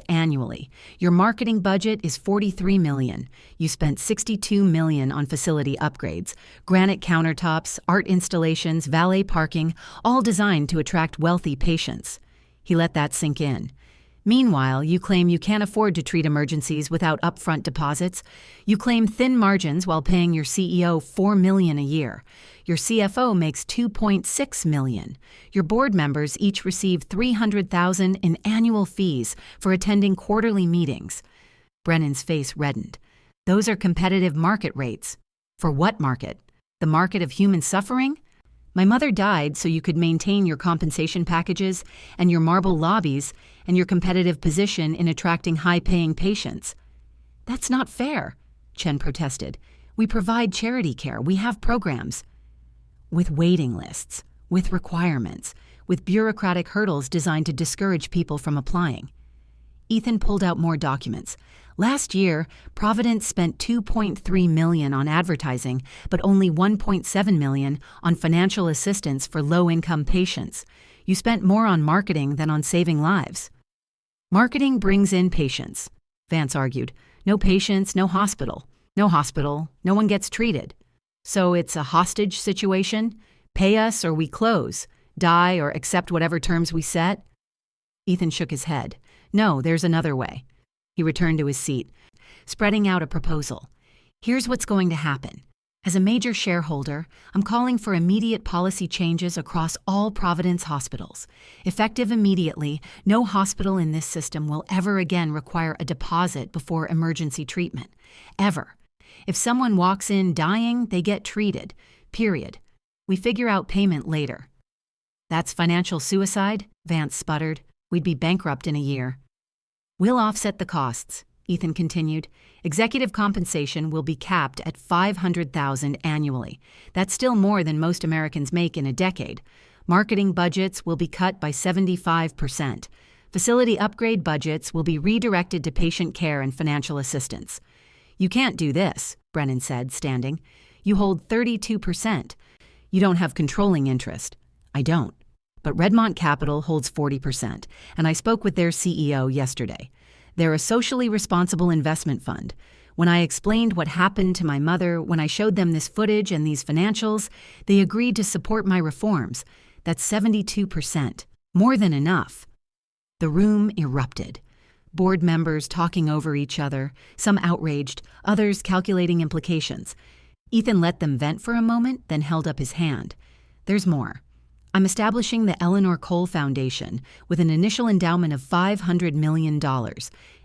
annually. Your marketing budget is $43 million. You spent $62 million on facility upgrades, granite countertops, art installations, valet parking, all designed to attract wealthy patients. He let that sink in. Meanwhile, you claim you can't afford to treat emergencies without upfront deposits. You claim thin margins while paying your CEO $4 million a year. Your CFO makes $2.6 million. Your board members each receive $300,000 in annual fees for attending quarterly meetings. Brennan's face reddened. Those are competitive market rates. For what market? The market of human suffering? My mother died so you could maintain your compensation packages and your marble lobbies and your competitive position in attracting high-paying patients. That's not fair, Chen protested. We provide charity care. We have programs. With waiting lists, with requirements, with bureaucratic hurdles designed to discourage people from applying. Ethan pulled out more documents. Last year, Providence spent $2.3 million on advertising, but only $1.7 million on financial assistance for low-income patients. You spent more on marketing than on saving lives. Marketing brings in patients, Vance argued. No patients, no hospital. No hospital, no one gets treated. So it's a hostage situation? Pay us or we close, die or accept whatever terms we set? Ethan shook his head. No, there's another way. He returned to his seat, spreading out a proposal. Here's what's going to happen. As a major shareholder, I'm calling for immediate policy changes across all Providence hospitals. Effective immediately, no hospital in this system will ever again require a deposit before emergency treatment. Ever. If someone walks in dying, they get treated. Period. We figure out payment later. That's financial suicide? Vance sputtered. We'd be bankrupt in a year. We'll offset the costs, Ethan continued. Executive compensation will be capped at $500,000 annually. That's still more than most Americans make in a decade. Marketing budgets will be cut by 75%. Facility upgrade budgets will be redirected to patient care and financial assistance. You can't do this, Brennan said, standing. You hold 32%. You don't have controlling interest. I don't. But Redmont Capital holds 40%, and I spoke with their CEO yesterday. They're a socially responsible investment fund. When I explained what happened to my mother, when I showed them this footage and these financials, they agreed to support my reforms. That's 72%. More than enough. The room erupted. Board members talking over each other, some outraged, others calculating implications. Ethan let them vent for a moment, then held up his hand. There's more. I'm establishing the Eleanor Cole Foundation with an initial endowment of $500 million.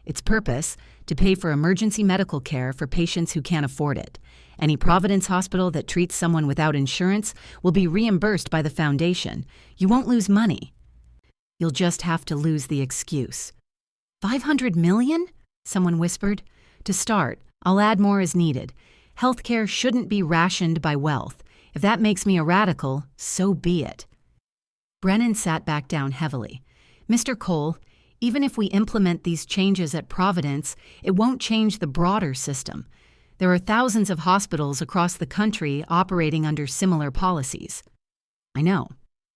Its purpose, to pay for emergency medical care for patients who can't afford it. Any Providence hospital that treats someone without insurance will be reimbursed by the foundation. You won't lose money. You'll just have to lose the excuse. $500 million? Someone whispered. To start, I'll add more as needed. Healthcare shouldn't be rationed by wealth. If that makes me a radical, so be it. Brennan sat back down heavily. Mr. Cole, even if we implement these changes at Providence, it won't change the broader system. There are thousands of hospitals across the country operating under similar policies. I know.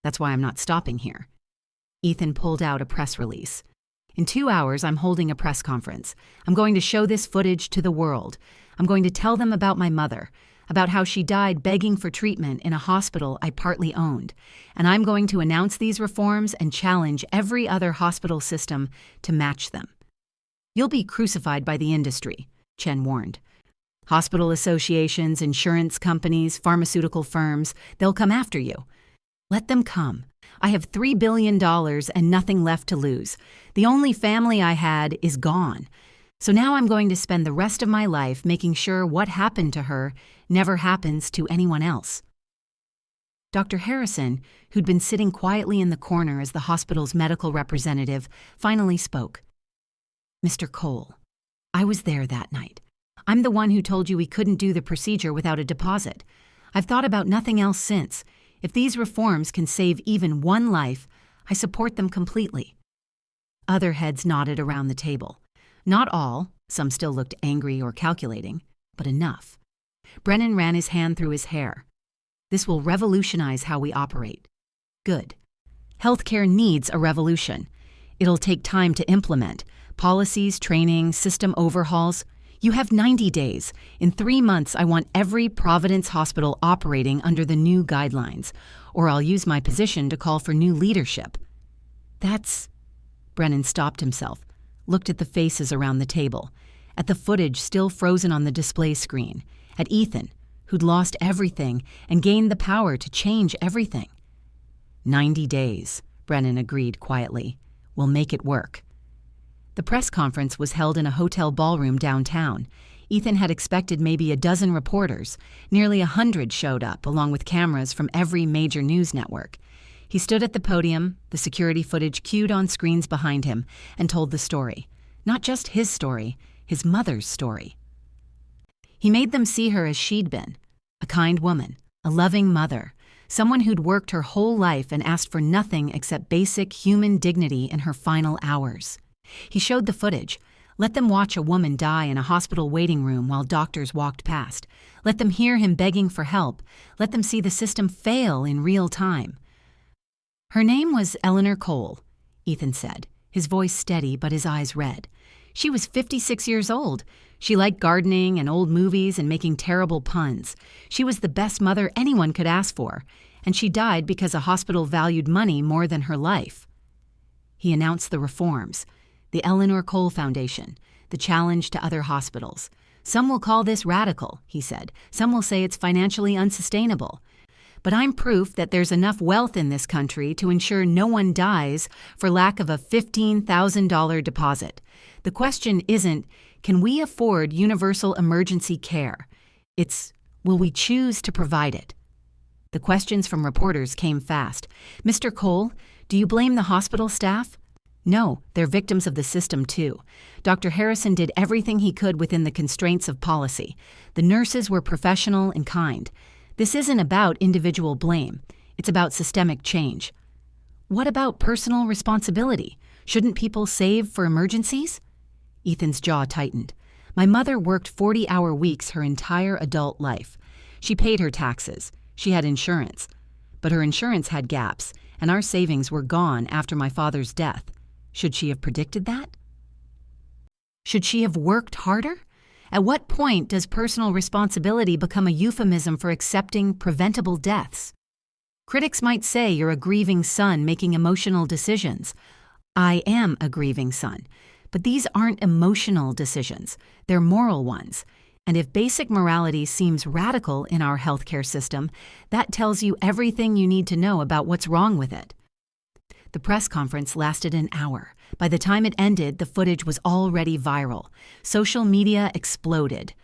That's why I'm not stopping here. Ethan pulled out a press release. In 2 hours, I'm holding a press conference. I'm going to show this footage to the world. I'm going to tell them about my mother, about how she died begging for treatment in a hospital I partly owned. And I'm going to announce these reforms and challenge every other hospital system to match them. You'll be crucified by the industry, Chen warned. Hospital associations, insurance companies, pharmaceutical firms, they'll come after you. Let them come. I have $3 billion and nothing left to lose. The only family I had is gone. So now I'm going to spend the rest of my life making sure what happened to her never happens to anyone else. Dr. Harrison, who'd been sitting quietly in the corner as the hospital's medical representative, finally spoke. Mr. Cole, I was there that night. I'm the one who told you we couldn't do the procedure without a deposit. I've thought about nothing else since. If these reforms can save even one life, I support them completely. Other heads nodded around the table. Not all, some still looked angry or calculating, but enough. Brennan ran his hand through his hair. This will revolutionize how we operate. Good. Healthcare needs a revolution. It'll take time to implement. Policies, training, system overhauls. You have 90 days. In 3 months, I want every Providence hospital operating under the new guidelines, or I'll use my position to call for new leadership. Brennan stopped himself, looked at the faces around the table, at the footage still frozen on the display screen, at Ethan, who'd lost everything and gained the power to change everything. 90 days, Brennan agreed quietly. We'll make it work. The press conference was held in a hotel ballroom downtown. Ethan had expected maybe a dozen reporters. Nearly 100 showed up, along with cameras from every major news network. He stood at the podium, the security footage cued on screens behind him, and told the story. Not just his story, his mother's story. He made them see her as she'd been, a kind woman, a loving mother, someone who'd worked her whole life and asked for nothing except basic human dignity in her final hours. He showed the footage. Let them watch a woman die in a hospital waiting room while doctors walked past. Let them hear him begging for help. Let them see the system fail in real time. Her name was Eleanor Cole, Ethan said, his voice steady but his eyes red. She was 56 years old. She liked gardening and old movies and making terrible puns. She was the best mother anyone could ask for, and she died because a hospital valued money more than her life. He announced the reforms. The Eleanor Cole Foundation, the challenge to other hospitals. Some will call this radical, he said. Some will say it's financially unsustainable. But I'm proof that there's enough wealth in this country to ensure no one dies for lack of a $15,000 deposit. The question isn't, can we afford universal emergency care? It's, will we choose to provide it? The questions from reporters came fast. Mr. Cole, do you blame the hospital staff? No, they're victims of the system too. Dr. Harrison did everything he could within the constraints of policy. The nurses were professional and kind. This isn't about individual blame. It's about systemic change. What about personal responsibility? Shouldn't people save for emergencies? Ethan's jaw tightened. My mother worked 40-hour weeks her entire adult life. She paid her taxes. She had insurance. But her insurance had gaps, and our savings were gone after my father's death. Should she have predicted that? Should she have worked harder? At what point does personal responsibility become a euphemism for accepting preventable deaths? Critics might say you're a grieving son making emotional decisions. I am a grieving son. But these aren't emotional decisions. They're moral ones. And if basic morality seems radical in our healthcare system, that tells you everything you need to know about what's wrong with it. The press conference lasted an hour. By the time it ended, the footage was already viral. Social media exploded.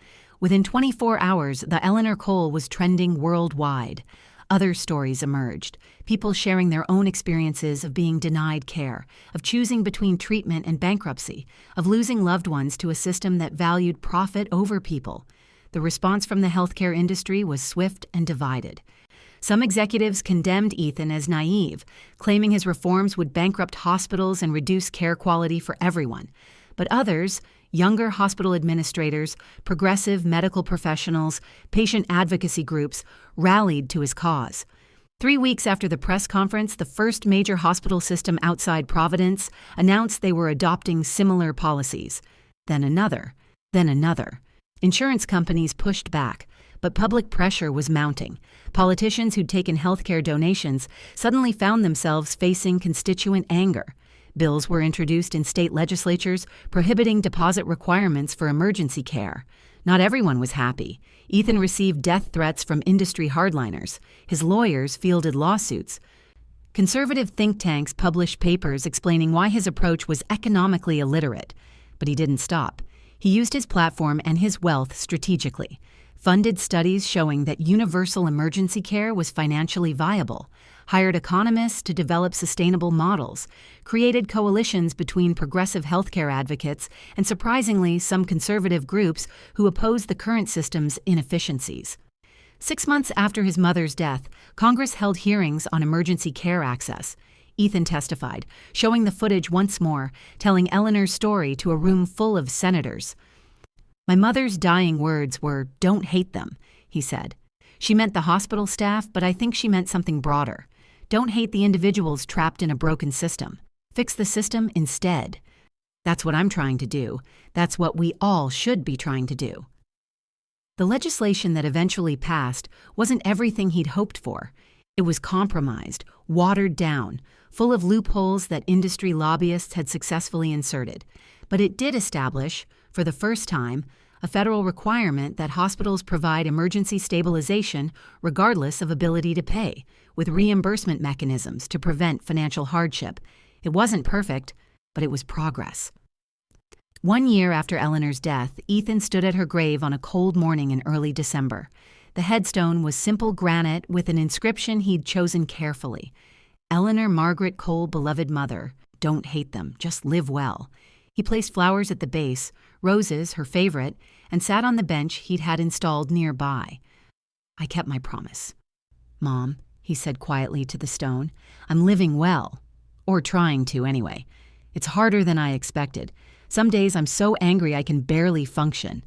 Within 24 hours, the Eleanor Cole was trending worldwide. Other stories emerged, people sharing their own experiences of being denied care, of choosing between treatment and bankruptcy, of losing loved ones to a system that valued profit over people. The response from the healthcare industry was swift and divided. Some executives condemned Ethan as naive, claiming his reforms would bankrupt hospitals and reduce care quality for everyone. But others, younger hospital administrators, progressive medical professionals, patient advocacy groups, rallied to his cause. 3 weeks after the press conference, the first major hospital system outside Providence announced they were adopting similar policies. Then another. Then another. Insurance companies pushed back, but public pressure was mounting. Politicians who'd taken healthcare donations suddenly found themselves facing constituent anger. Bills were introduced in state legislatures prohibiting deposit requirements for emergency care. Not everyone was happy. Ethan received death threats from industry hardliners. His lawyers fielded lawsuits. Conservative think tanks published papers explaining why his approach was economically illiterate. But he didn't stop. He used his platform and his wealth strategically. Funded studies showing that universal emergency care was financially viable, hired economists to develop sustainable models, created coalitions between progressive healthcare advocates and, surprisingly, some conservative groups who opposed the current system's inefficiencies. 6 months after his mother's death, Congress held hearings on emergency care access. Ethan testified, showing the footage once more, telling Eleanor's story to a room full of senators. "My mother's dying words were, 'Don't hate them,'" he said. "She meant the hospital staff, but I think she meant something broader. Don't hate the individuals trapped in a broken system. Fix the system instead. That's what I'm trying to do. That's what we all should be trying to do." The legislation that eventually passed wasn't everything he'd hoped for. It was compromised, watered down, full of loopholes that industry lobbyists had successfully inserted. But it did establish, for the first time, a federal requirement that hospitals provide emergency stabilization regardless of ability to pay, with reimbursement mechanisms to prevent financial hardship. It wasn't perfect, but it was progress. 1 year after Eleanor's death, Ethan stood at her grave on a cold morning in early December. The headstone was simple granite with an inscription he'd chosen carefully. "Eleanor Margaret Cole, beloved mother, don't hate them, just live well." He placed flowers at the base, roses, her favorite, and sat on the bench he'd had installed nearby. "I kept my promise. Mom," he said quietly to the stone, "I'm living well. Or trying to, anyway. It's harder than I expected. Some days I'm so angry I can barely function.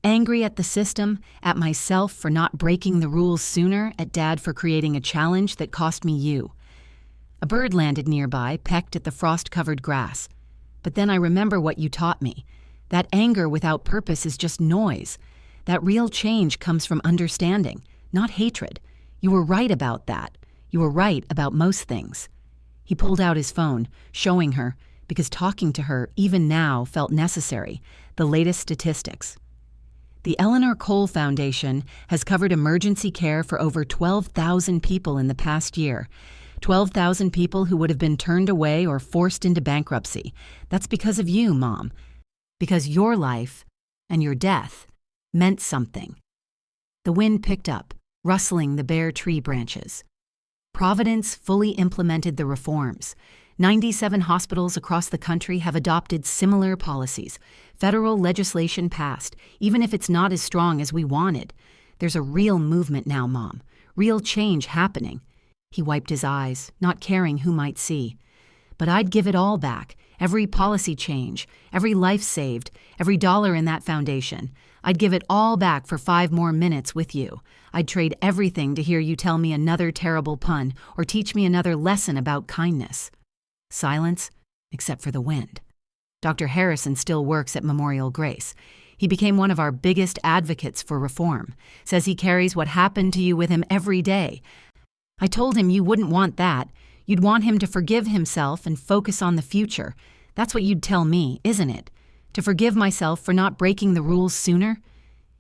Angry at the system, at myself for not breaking the rules sooner, at Dad for creating a challenge that cost me you." A bird landed nearby, pecked at the frost-covered grass. "But then I remember what you taught me. That anger without purpose is just noise. That real change comes from understanding, not hatred. You were right about that. You were right about most things." He pulled out his phone, showing her, because talking to her, even now, felt necessary, the latest statistics. The Eleanor Cole Foundation has covered emergency care for over 12,000 people in the past year. 12,000 people who would have been turned away or forced into bankruptcy. That's because of you, Mom. Because your life and your death meant something. The wind picked up, rustling the bare tree branches. Providence fully implemented the reforms. 97 hospitals across the country have adopted similar policies. Federal legislation passed, even if it's not as strong as we wanted. There's a real movement now, Mom. Real change happening. He wiped his eyes, not caring who might see. "But I'd give it all back. Every policy change, every life saved, every dollar in that foundation. I'd give it all back for 5 more minutes with you. I'd trade everything to hear you tell me another terrible pun or teach me another lesson about kindness." Silence, except for the wind. Dr. Harrison still works at Memorial Grace. He became one of our biggest advocates for reform. Says he carries what happened to you with him every day. I told him you wouldn't want that. You'd want him to forgive himself and focus on the future. That's what you'd tell me, isn't it? To forgive myself for not breaking the rules sooner?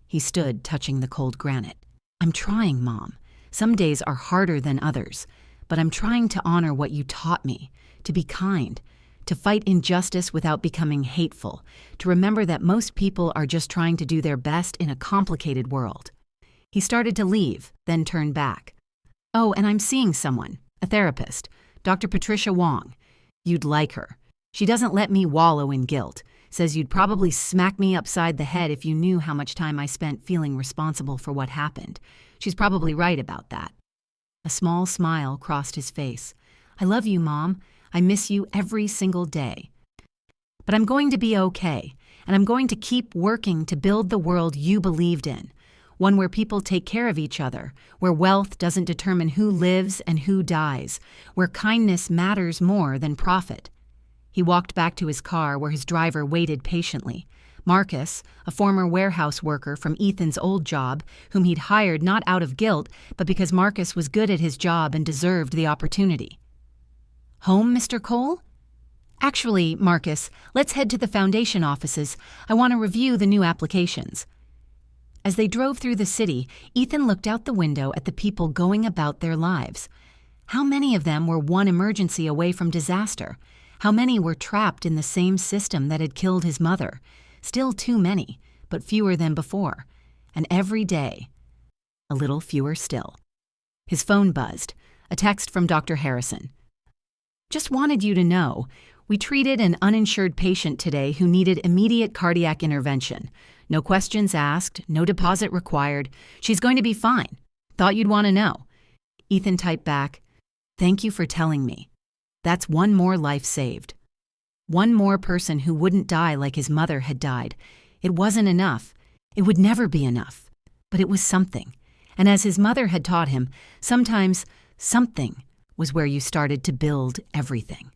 He stood, touching the cold granite. "I'm trying, Mom. Some days are harder than others. But I'm trying to honor what you taught me, to be kind, to fight injustice without becoming hateful, to remember that most people are just trying to do their best in a complicated world." He started to leave, then turned back. "Oh, and I'm seeing someone, a therapist, Dr. Patricia Wong. You'd like her. She doesn't let me wallow in guilt. Says you'd probably smack me upside the head if you knew how much time I spent feeling responsible for what happened. She's probably right about that." A small smile crossed his face. "I love you, Mom. I miss you every single day. But I'm going to be okay, and I'm going to keep working to build the world you believed in. one where people take care of each other, where wealth doesn't determine who lives and who dies, where kindness matters more than profit. He walked back to his car where his driver waited patiently. Marcus, a former warehouse worker from Ethan's old job, whom he'd hired not out of guilt, but because Marcus was good at his job and deserved the opportunity. "Home, Mr. Cole?" "Actually, Marcus, let's head to the foundation offices. I want to review the new applications." As they drove through the city, Ethan looked out the window at the people going about their lives. How many of them were one emergency away from disaster? How many were trapped in the same system that had killed his mother? Still too many, but fewer than before. And every day, a little fewer still. His phone buzzed, a text from Dr. Harrison. "Just wanted you to know, we treated an uninsured patient today who needed immediate cardiac intervention. No questions asked, no deposit required. She's going to be fine. Thought you'd want to know." Ethan typed back, "Thank you for telling me. That's one more life saved. One more person who wouldn't die like his mother had died. It wasn't enough. It would never be enough. But it was something. And as his mother had taught him, sometimes something was where you started to build everything."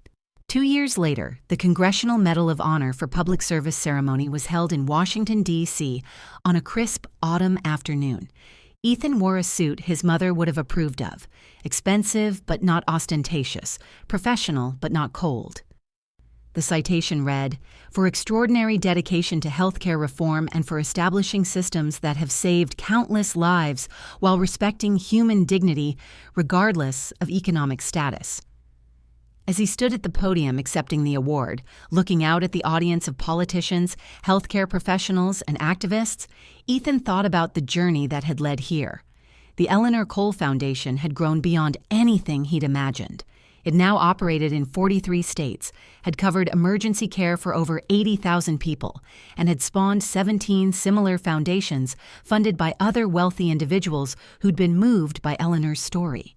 2 years later, the Congressional Medal of Honor for Public Service ceremony was held in Washington, D.C. on a crisp autumn afternoon. Ethan wore a suit his mother would have approved of, expensive but not ostentatious, professional but not cold. The citation read, "For extraordinary dedication to healthcare reform and for establishing systems that have saved countless lives while respecting human dignity regardless of economic status." As he stood at the podium accepting the award, looking out at the audience of politicians, healthcare professionals, and activists, Ethan thought about the journey that had led here. The Eleanor Cole Foundation had grown beyond anything he'd imagined. It now operated in 43 states, had covered emergency care for over 80,000 people, and had spawned 17 similar foundations funded by other wealthy individuals who'd been moved by Eleanor's story.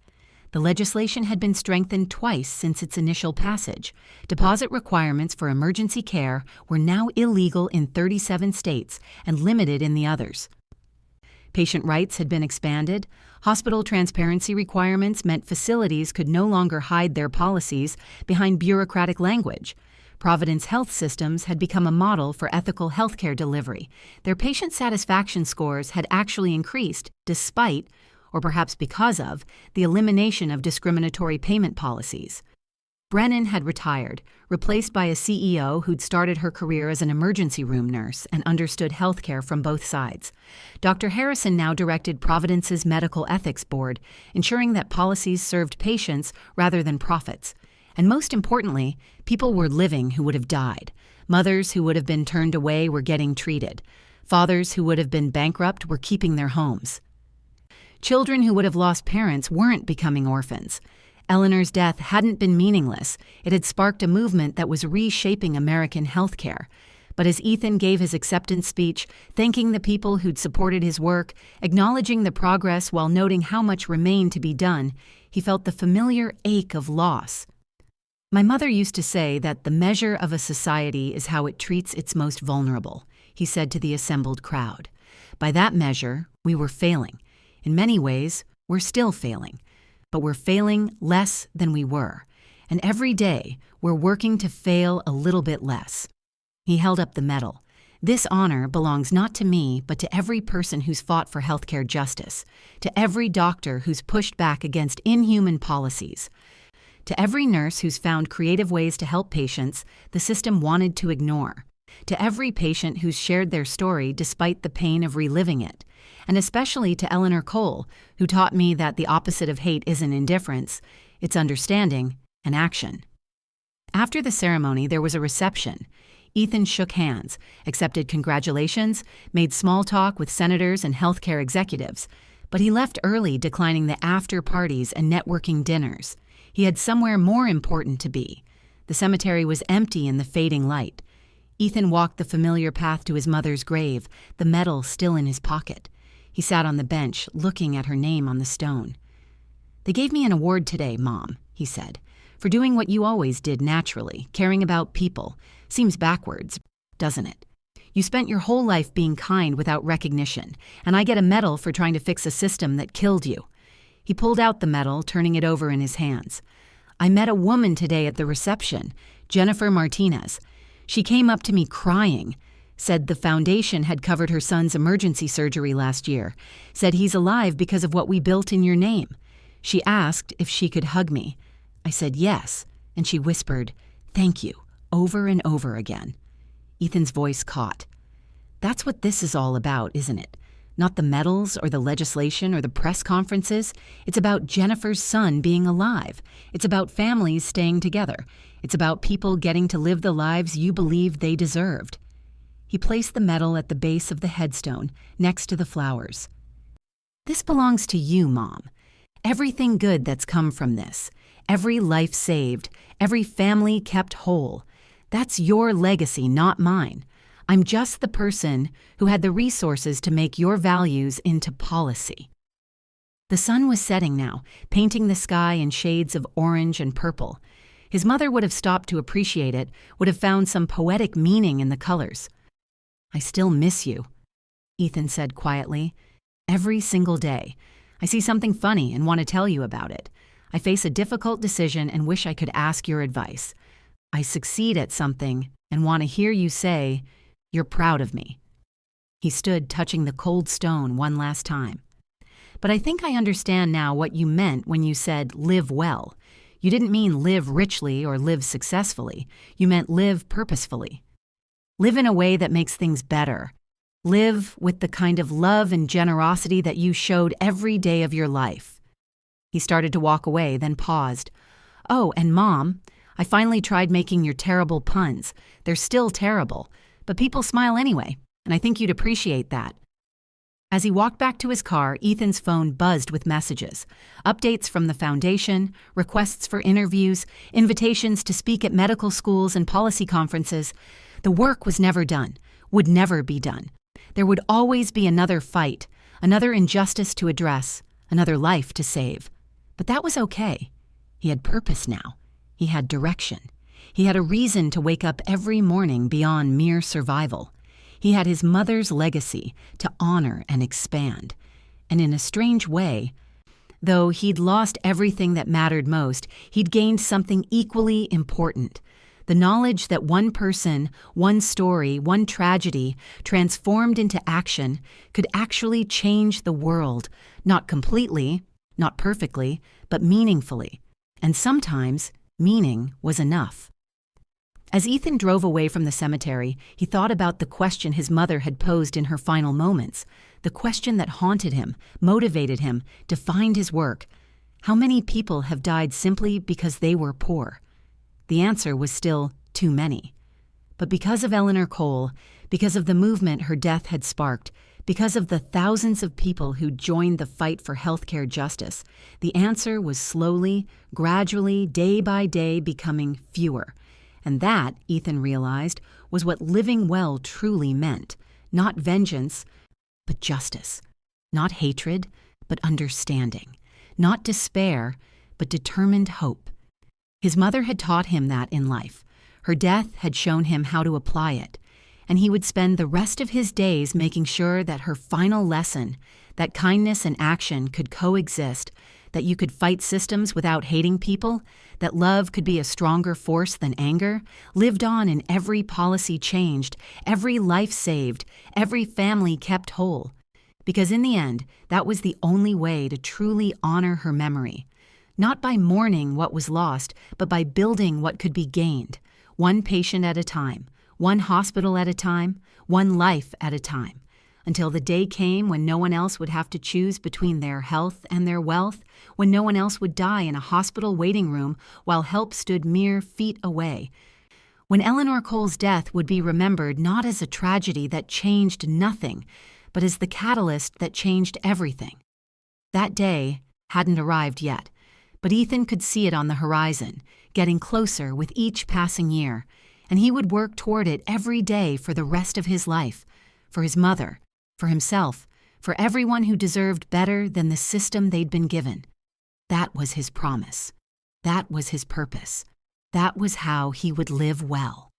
The legislation had been strengthened twice since its initial passage. Deposit requirements for emergency care were now illegal in 37 states and limited in the others. Patient rights had been expanded. Hospital transparency requirements meant facilities could no longer hide their policies behind bureaucratic language. Providence Health Systems had become a model for ethical healthcare delivery. Their patient satisfaction scores had actually increased despite, or perhaps because of, the elimination of discriminatory payment policies. Brennan had retired, replaced by a CEO who'd started her career as an emergency room nurse and understood healthcare from both sides. Dr. Harrison now directed Providence's Medical Ethics Board, ensuring that policies served patients rather than profits. And most importantly, people were living who would have died. Mothers who would have been turned away were getting treated. Fathers who would have been bankrupt were keeping their homes. Children who would have lost parents weren't becoming orphans. Eleanor's death hadn't been meaningless. It had sparked a movement that was reshaping American healthcare. But as Ethan gave his acceptance speech, thanking the people who'd supported his work, acknowledging the progress while noting how much remained to be done, he felt the familiar ache of loss. "My mother used to say that the measure of a society is how it treats its most vulnerable," he said to the assembled crowd. By that measure, we were failing. In many ways, we're still failing. But we're failing less than we were. And every day, we're working to fail a little bit less. He held up the medal. "This honor belongs not to me, but to every person who's fought for healthcare justice, to every doctor who's pushed back against inhuman policies, to every nurse who's found creative ways to help patients the system wanted to ignore, to every patient who's shared their story despite the pain of reliving it, and especially to Eleanor Cole, who taught me that the opposite of hate isn't indifference, it's understanding and action." After the ceremony, there was a reception. Ethan shook hands, accepted congratulations, made small talk with senators and healthcare executives, but he left early, declining the after parties and networking dinners. He had somewhere more important to be. The cemetery was empty in the fading light. Ethan walked the familiar path to his mother's grave, the medal still in his pocket. He sat on the bench, looking at her name on the stone. "They gave me an award today, Mom," he said, "for doing what you always did naturally, caring about people. Seems backwards, doesn't it? You spent your whole life being kind without recognition, and I get a medal for trying to fix a system that killed you." He pulled out the medal, turning it over in his hands. "I met a woman today at the reception, Jennifer Martinez. She came up to me crying, said the foundation had covered her son's emergency surgery last year, said he's alive because of what we built in your name. She asked if she could hug me. I said yes, and she whispered, 'Thank you,' over and over again." Ethan's voice caught. "That's what this is all about, isn't it? Not the medals or the legislation or the press conferences. It's about Jennifer's son being alive. It's about families staying together. It's about people getting to live the lives you believed they deserved." He placed the medal at the base of the headstone, next to the flowers. "This belongs to you, Mom. Everything good that's come from this, every life saved, every family kept whole, that's your legacy, not mine. I'm just the person who had the resources to make your values into policy." The sun was setting now, painting the sky in shades of orange and purple. His mother would have stopped to appreciate it, would have found some poetic meaning in the colors. "I still miss you," Ethan said quietly. "Every single day. I see something funny and want to tell you about it. I face a difficult decision and wish I could ask your advice. I succeed at something and want to hear you say, 'You're proud of me.'" He stood touching the cold stone one last time. "But I think I understand now what you meant when you said live well. You didn't mean live richly or live successfully. You meant live purposefully. Live in a way that makes things better. Live with the kind of love and generosity that you showed every day of your life." He started to walk away, then paused. "Oh, and Mom, I finally tried making your terrible puns. They're still terrible, but people smile anyway, and I think you'd appreciate that." As he walked back to his car, Ethan's phone buzzed with messages. Updates from the foundation, requests for interviews, invitations to speak at medical schools and policy conferences. The work was never done, would never be done. There would always be another fight, another injustice to address, another life to save. But that was okay. He had purpose now. He had direction. He had a reason to wake up every morning beyond mere survival. He had his mother's legacy to honor and expand. And in a strange way, though he'd lost everything that mattered most, he'd gained something equally important. The knowledge that one person, one story, one tragedy, transformed into action, could actually change the world, not completely, not perfectly, but meaningfully. And sometimes, meaning was enough. As Ethan drove away from the cemetery, he thought about the question his mother had posed in her final moments, the question that haunted him, motivated him, defined his work. How many people have died simply because they were poor? The answer was still too many. But because of Eleanor Cole, because of the movement her death had sparked, because of the thousands of people who joined the fight for healthcare justice, the answer was slowly, gradually, day by day becoming fewer. And that, Ethan realized, was what living well truly meant. Not vengeance, but justice. Not hatred, but understanding. Not despair, but determined hope. His mother had taught him that in life. Her death had shown him how to apply it. And he would spend the rest of his days making sure that her final lesson, that kindness and action could coexist, that you could fight systems without hating people, that love could be a stronger force than anger, lived on in every policy changed, every life saved, every family kept whole. Because in the end, that was the only way to truly honor her memory. Not by mourning what was lost, but by building what could be gained, one patient at a time, one hospital at a time, one life at a time, until the day came when no one else would have to choose between their health and their wealth, when no one else would die in a hospital waiting room while help stood mere feet away, when Eleanor Cole's death would be remembered not as a tragedy that changed nothing, but as the catalyst that changed everything. That day hadn't arrived yet, but Ethan could see it on the horizon, getting closer with each passing year, and he would work toward it every day for the rest of his life, for his mother, for himself, for everyone who deserved better than the system they'd been given. That was his promise. That was his purpose. That was how he would live well.